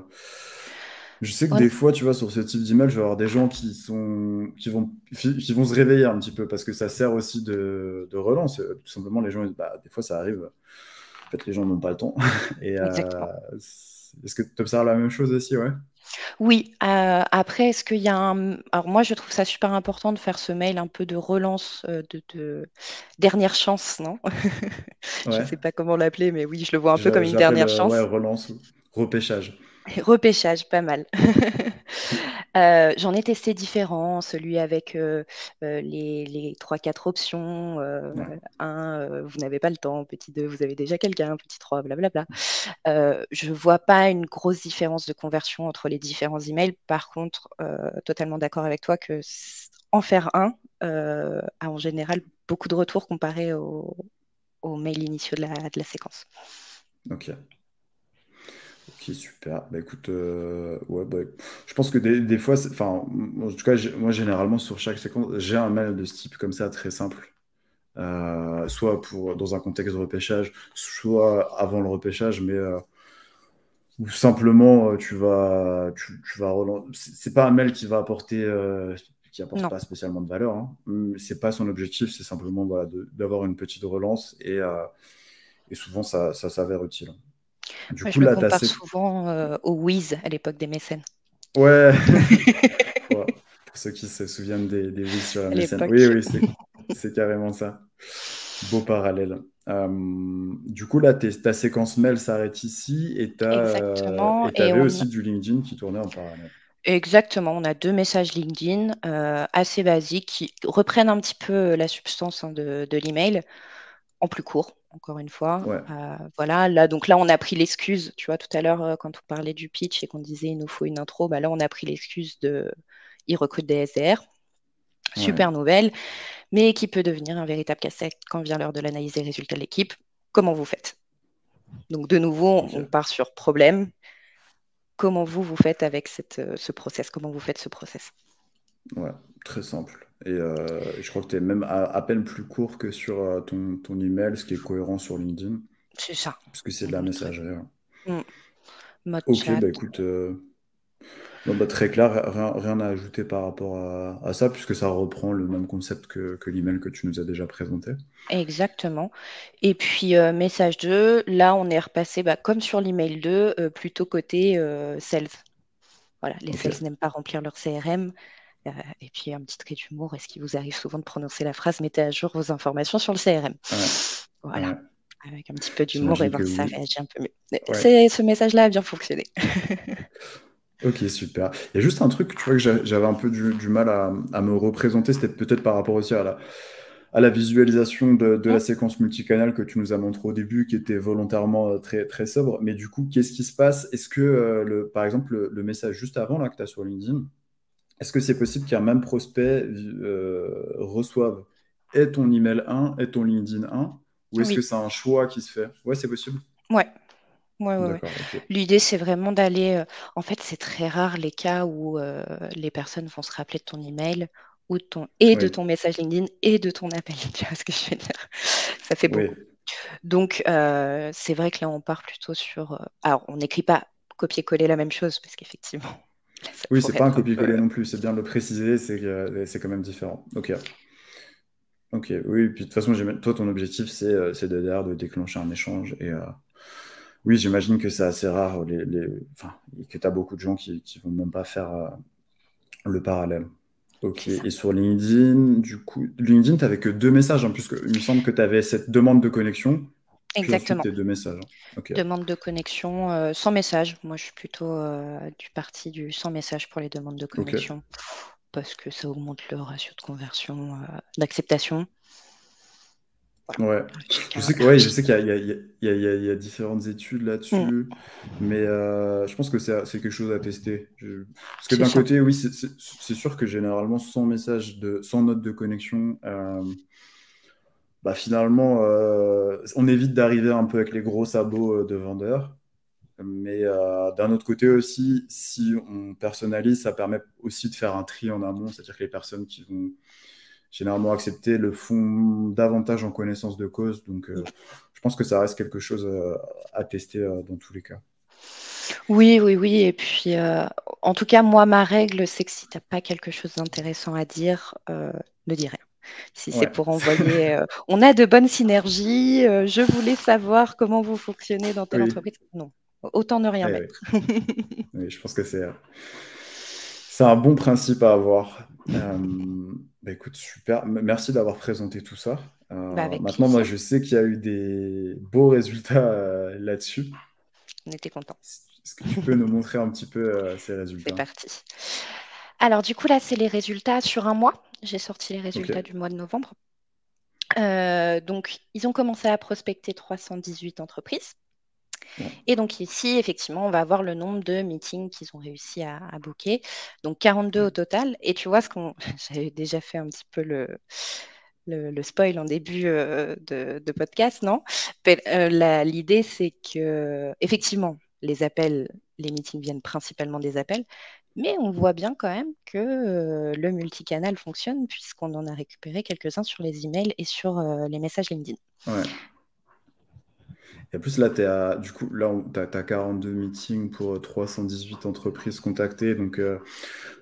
je sais que Honn des fois, tu vois, sur ce type d'email, je vais avoir des gens qui vont se réveiller un petit peu parce que ça sert aussi de relance. Tout simplement, les gens, bah, des fois, ça arrive. En fait, les gens n'ont pas le temps. Et Exactement. est-ce que tu observes la même chose aussi, ouais? Oui, après est-ce qu'il y a alors moi je trouve ça super important de faire ce mail un peu de relance, de dernière chance, non? Je Ouais. sais pas comment l'appeler, mais oui, je le vois un peu comme une J'appelle dernière ouais, chance. relance ou repêchage. Repêchage, pas mal. J'en ai testé différents, celui avec les 3-4 options. Ouais. 1, vous n'avez pas le temps. Petit 2, vous avez déjà quelqu'un. Petit 3, blablabla. Je ne vois pas une grosse différence de conversion entre les différents emails. Par contre, totalement d'accord avec toi que en faire un a en général beaucoup de retours comparé aux mails initiaux de la séquence. Ok. Ok, super. Bah écoute, ouais, bah, je pense que des fois, enfin, en tout cas, moi généralement sur chaque séquence, j'ai un mail de ce type comme ça, très simple. Soit dans un contexte de repêchage, soit avant le repêchage, mais ou simplement tu vas relancer. C'est pas un mail qui va apporter, qui apporte Non. pas spécialement de valeur, hein. C'est pas son objectif, c'est simplement voilà, d'avoir une petite relance et souvent ça s'avère utile. Du Moi, coup, je me là, compare souvent au Wiz à l'époque des mécènes. Ouais, pour ceux qui se souviennent des Wii sur la À MSN. Oui, l'époque. oui, c'est carrément ça. Beau parallèle. Du coup, là, ta séquence mail s'arrête ici Exactement. et Et t'avais on aussi du LinkedIn qui tournait en parallèle. Exactement, on a 2 messages LinkedIn, assez basiques qui reprennent un petit peu la substance, hein, de l'email, en plus court, encore une fois. Ouais, Voilà, là donc là, on a pris l'excuse, tu vois, tout à l'heure, quand on parlait du pitch et qu'on disait: «Il nous faut une intro», bah, là, on a pris l'excuse de ils recrutent des SDR. ouais, Super nouvelle, mais qui peut devenir un véritable casse-tête quand vient l'heure de l'analyse des résultats de l'équipe. Comment vous faites? Donc de nouveau, on ok. part sur problème. Comment vous faites avec ce process? Comment vous faites ce process? Ouais, très simple. Et je crois que tu es même à peine plus court que sur ton email, ce qui est cohérent sur LinkedIn, C'est ça. puisque c'est de la Mmh, très messagerie, hein. mmh. Mode Ok, chat. bah écoute, non, bah, très clair, rien à ajouter par rapport à ça, puisque ça reprend le même concept que l'email que tu nous as déjà présenté. Exactement. Et puis, message 2, là, on est repassé, bah, comme sur l'email 2, plutôt côté, sales. Voilà, les Ok, sales n'aiment pas remplir leur CRM. Et puis un petit trait d'humour, est-ce qu'il vous arrive souvent de prononcer la phrase: «Mettez à jour vos informations sur le CRM». ouais, Voilà, ouais. avec un petit peu d'humour et J'imagine que voir si ça oui. réagit un peu mieux. Mais Ouais, ce message-là a bien fonctionné. ok, super. Il y a juste un truc, tu vois, que j'avais un peu du mal à me représenter, c'était peut-être par rapport aussi à la visualisation de la Mmh, séquence multicanal que tu nous as montré au début, qui était volontairement très, très sobre. Mais du coup, qu'est-ce qui se passe? Est-ce que, par exemple, le message juste avant, là, que tu as sur LinkedIn, est-ce que c'est possible qu'un même prospect reçoive et ton email 1 et ton LinkedIn 1? Ou est-ce que oui, c'est un choix qui se fait? Ouais, c'est possible. ouais. Ouais, ouais, ouais. D'accord, ok. L'idée, c'est vraiment d'aller, en fait, c'est très rare les cas où, les personnes vont se rappeler de ton email ou de Oui, ton message LinkedIn et de ton appel. Tu vois ce que je veux dire? Ça fait oui. beaucoup. Donc, c'est vrai que là, on part plutôt sur, alors on n'écrit pas copier-coller la même chose parce qu'effectivement, là, ça Oui, c'est pourrait pas un être un peu copier-coller non plus, c'est bien de le préciser, c'est quand même différent. Ok, ok, oui, puis de toute façon, toi, ton objectif, c'est derrière de déclencher un échange. Oui, j'imagine que c'est assez rare, enfin, et que tu as beaucoup de gens qui vont même pas faire le parallèle. Ok, c'est ça. et sur LinkedIn, du coup, LinkedIn, tu n'avais que deux messages, hein, puisque il me semble que tu avais cette demande de connexion, puis ensuite Exactement. tes deux messages, hein. Ok, Demande de connexion, sans message. Moi, je suis plutôt, du parti du sans message pour les demandes de ok. connexion parce que ça augmente le ratio de conversion, d'acceptation. Voilà, Ouais, chacun je sais qu'il y a, il y a différentes études mmh, là-dessus, mais je pense que c'est quelque chose à tester. Parce que c'est d'un ça. côté, oui, c'est sûr que généralement, sans note de connexion, bah, finalement, on évite d'arriver un peu avec les gros sabots de vendeurs. Mais d'un autre côté aussi, si on personnalise, ça permet aussi de faire un tri en amont, c'est-à-dire que les personnes qui vont généralement accepter le font davantage en connaissance de cause. Donc, je pense que ça reste quelque chose à tester dans tous les cas. Oui, oui, oui et puis, en tout cas, moi, ma règle, c'est que si tu as pas quelque chose d'intéressant à dire, ne dis rien. Si c'est Ouais, pour envoyer, «On a de bonnes synergies, je voulais savoir comment vous fonctionnez dans telle oui, entreprise». Non, autant ne rien oui, oui. mettre. Oui, je pense que c'est un bon principe à avoir. Bah, écoute, super. Merci d'avoir présenté tout ça. Bah, avec Maintenant, moi, plaisir, je sais qu'il y a eu des beaux résultats là-dessus. on était contents. Est-ce que tu peux nous montrer un petit peu ces C'est résultats? parti. Alors du coup, là, c'est les résultats sur un mois. J'ai sorti les Ok. résultats du mois de novembre. Donc, ils ont commencé à prospecter 318 entreprises. Ouais. Et donc ici, effectivement, on va avoir le nombre de meetings qu'ils ont réussi à booker. Donc 42 Ouais. au total. Et tu vois, j'avais déjà fait un petit peu le spoil en début de podcast, non? L'idée, c'est que, effectivement, les meetings viennent principalement des appels, mais on voit bien quand même que le multicanal fonctionne puisqu'on en a récupéré quelques-uns sur les emails et sur les messages LinkedIn. Ouais. Et en plus, là, du coup, là, tu as 42 meetings pour 318 entreprises contactées. Donc,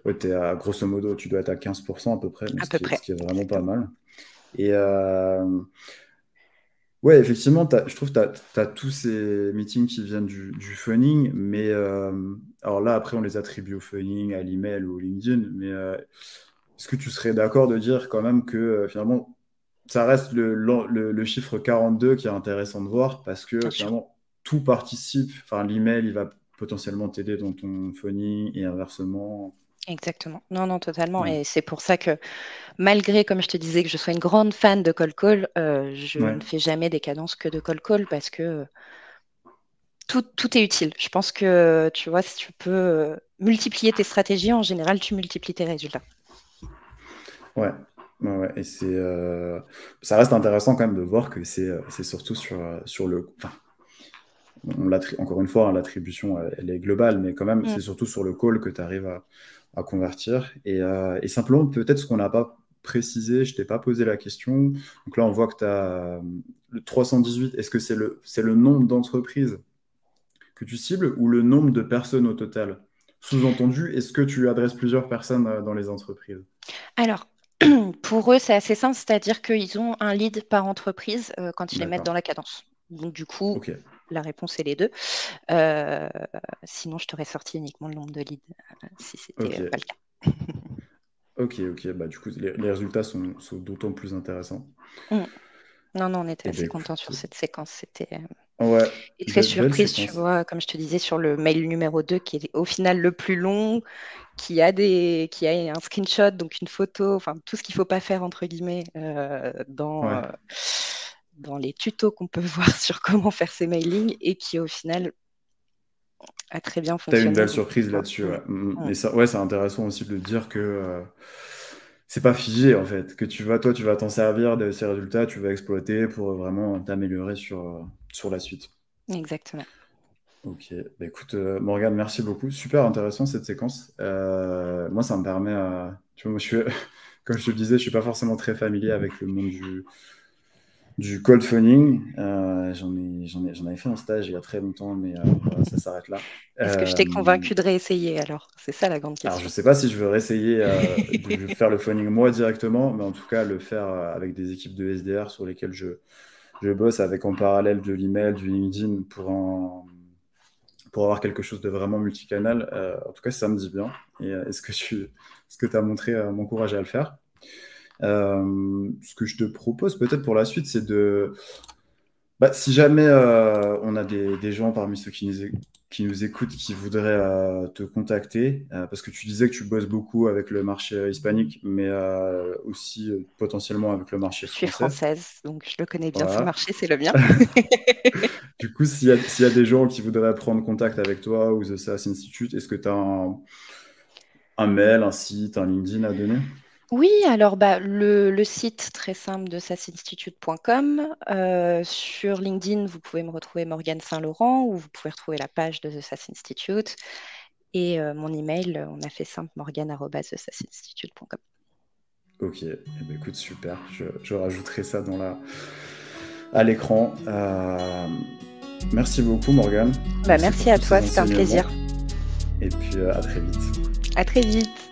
ouais, grosso modo, tu dois être à 15% à peu près, donc À peu ce près, qui est vraiment pas exactement. mal. Et ouais, effectivement, je trouve que tu as tous ces meetings qui viennent du phoning, mais alors là, après, on les attribue au phoning, à l'email ou au LinkedIn, mais est-ce que tu serais d'accord de dire quand même que finalement, ça reste le chiffre 42 qui est intéressant de voir parce que Bien sûr. finalement, tout participe. Enfin, l'email, il va potentiellement t'aider dans ton phoning et inversement. Exactement. Non, non, totalement. Ouais. Et c'est pour ça que malgré, comme je te disais, que je sois une grande fan de cold call, je Ouais. ne fais jamais des cadences que de cold call parce que tout est utile. Je pense que, tu vois, si tu peux multiplier tes stratégies, en général, tu multiplies tes résultats. Ouais. Ouais, ouais. Et ça reste intéressant quand même de voir que c'est surtout sur le. Enfin, encore une fois, hein, l'attribution, elle est globale, mais quand même, Mm. c'est surtout sur le call que tu arrives à convertir. Et simplement, peut-être ce qu'on n'a pas précisé, je t'ai pas posé la question. Donc là, on voit que tu as le 318. Est-ce que c'est le nombre d'entreprises que tu cibles ou le nombre de personnes au total? Sous-entendu, est-ce que tu adresses plusieurs personnes dans les entreprises? Alors, pour eux, c'est assez simple, c'est-à-dire qu'ils ont un lead par entreprise quand ils les mettent D'accord. dans la cadence. Donc, du coup, Ok. la réponse est les deux. Euh, Sinon, je t'aurais sorti uniquement le nombre de leads si c'était Ok. pas le cas. Ok. Ok. Bah, du coup, les résultats sont d'autant plus intéressants. Mm. Non, non, on était Eh ben assez contents écoute, sur cette séquence. C'était ouais, et très belle surprise, tu séquence. vois, comme je te disais, sur le mail numéro 2, qui est au final le plus long, qui a un screenshot, donc une photo, enfin tout ce qu'il ne faut pas faire, entre guillemets, Ouais. dans les tutos qu'on peut voir sur comment faire ses mailings, et qui au final a très bien T'as eu une fonctionné. belle Donc, surprise voilà. là-dessus, ouais. Mm. Et ça, ouais, c'est intéressant aussi de dire que c'est pas figé en fait, que toi, tu vas t'en servir de ces résultats, tu vas exploiter pour vraiment t'améliorer sur la suite. Exactement. Ok, bah, écoute, Morgane, merci beaucoup. Super intéressant cette séquence. Moi, ça me permet, tu vois, moi, comme je te le disais, je suis pas forcément très familier avec le monde du cold phoning. J'en avais fait un stage il y a très longtemps, mais voilà, ça s'arrête là. Est-ce que je Euh, t'ai convaincu de réessayer alors? C'est ça la grande alors, je question. sais pas si je veux réessayer de faire le phoning moi directement, mais en tout cas, le faire avec des équipes de SDR sur lesquelles je bosse, avec en parallèle de l'email, du LinkedIn pour avoir quelque chose de vraiment multicanal. En tout cas, ça me dit bien. Et est-ce que tu as montré m'encourager à le faire? Ce que je te propose peut-être pour la suite, c'est bah, si jamais on a des gens parmi ceux qui nous écoutent qui voudraient te contacter, parce que tu disais que tu bosses beaucoup avec le marché hispanique, mais aussi potentiellement avec le marché Je suis français. française, donc je le connais bien, ce Voilà. marché, c'est le mien. Du coup, s'il y a des gens qui voudraient prendre contact avec toi ou The SaaS Institute, est-ce que tu as un mail, un site, un LinkedIn à donner? Oui, alors bah, le site très simple de sasinstitute.com. Sur LinkedIn, vous pouvez me retrouver Morgane Saint-Laurent ou vous pouvez retrouver la page de The SAS Institute. Et mon email, on a fait simple, morgane@thesasinstitute.com. Ok, eh ben, écoute, super. Je rajouterai ça à l'écran. Merci beaucoup, Morgane. Bah, Merci merci pour à tous ces toi, c'était un enseignements. plaisir. Et puis, à très vite. À très vite.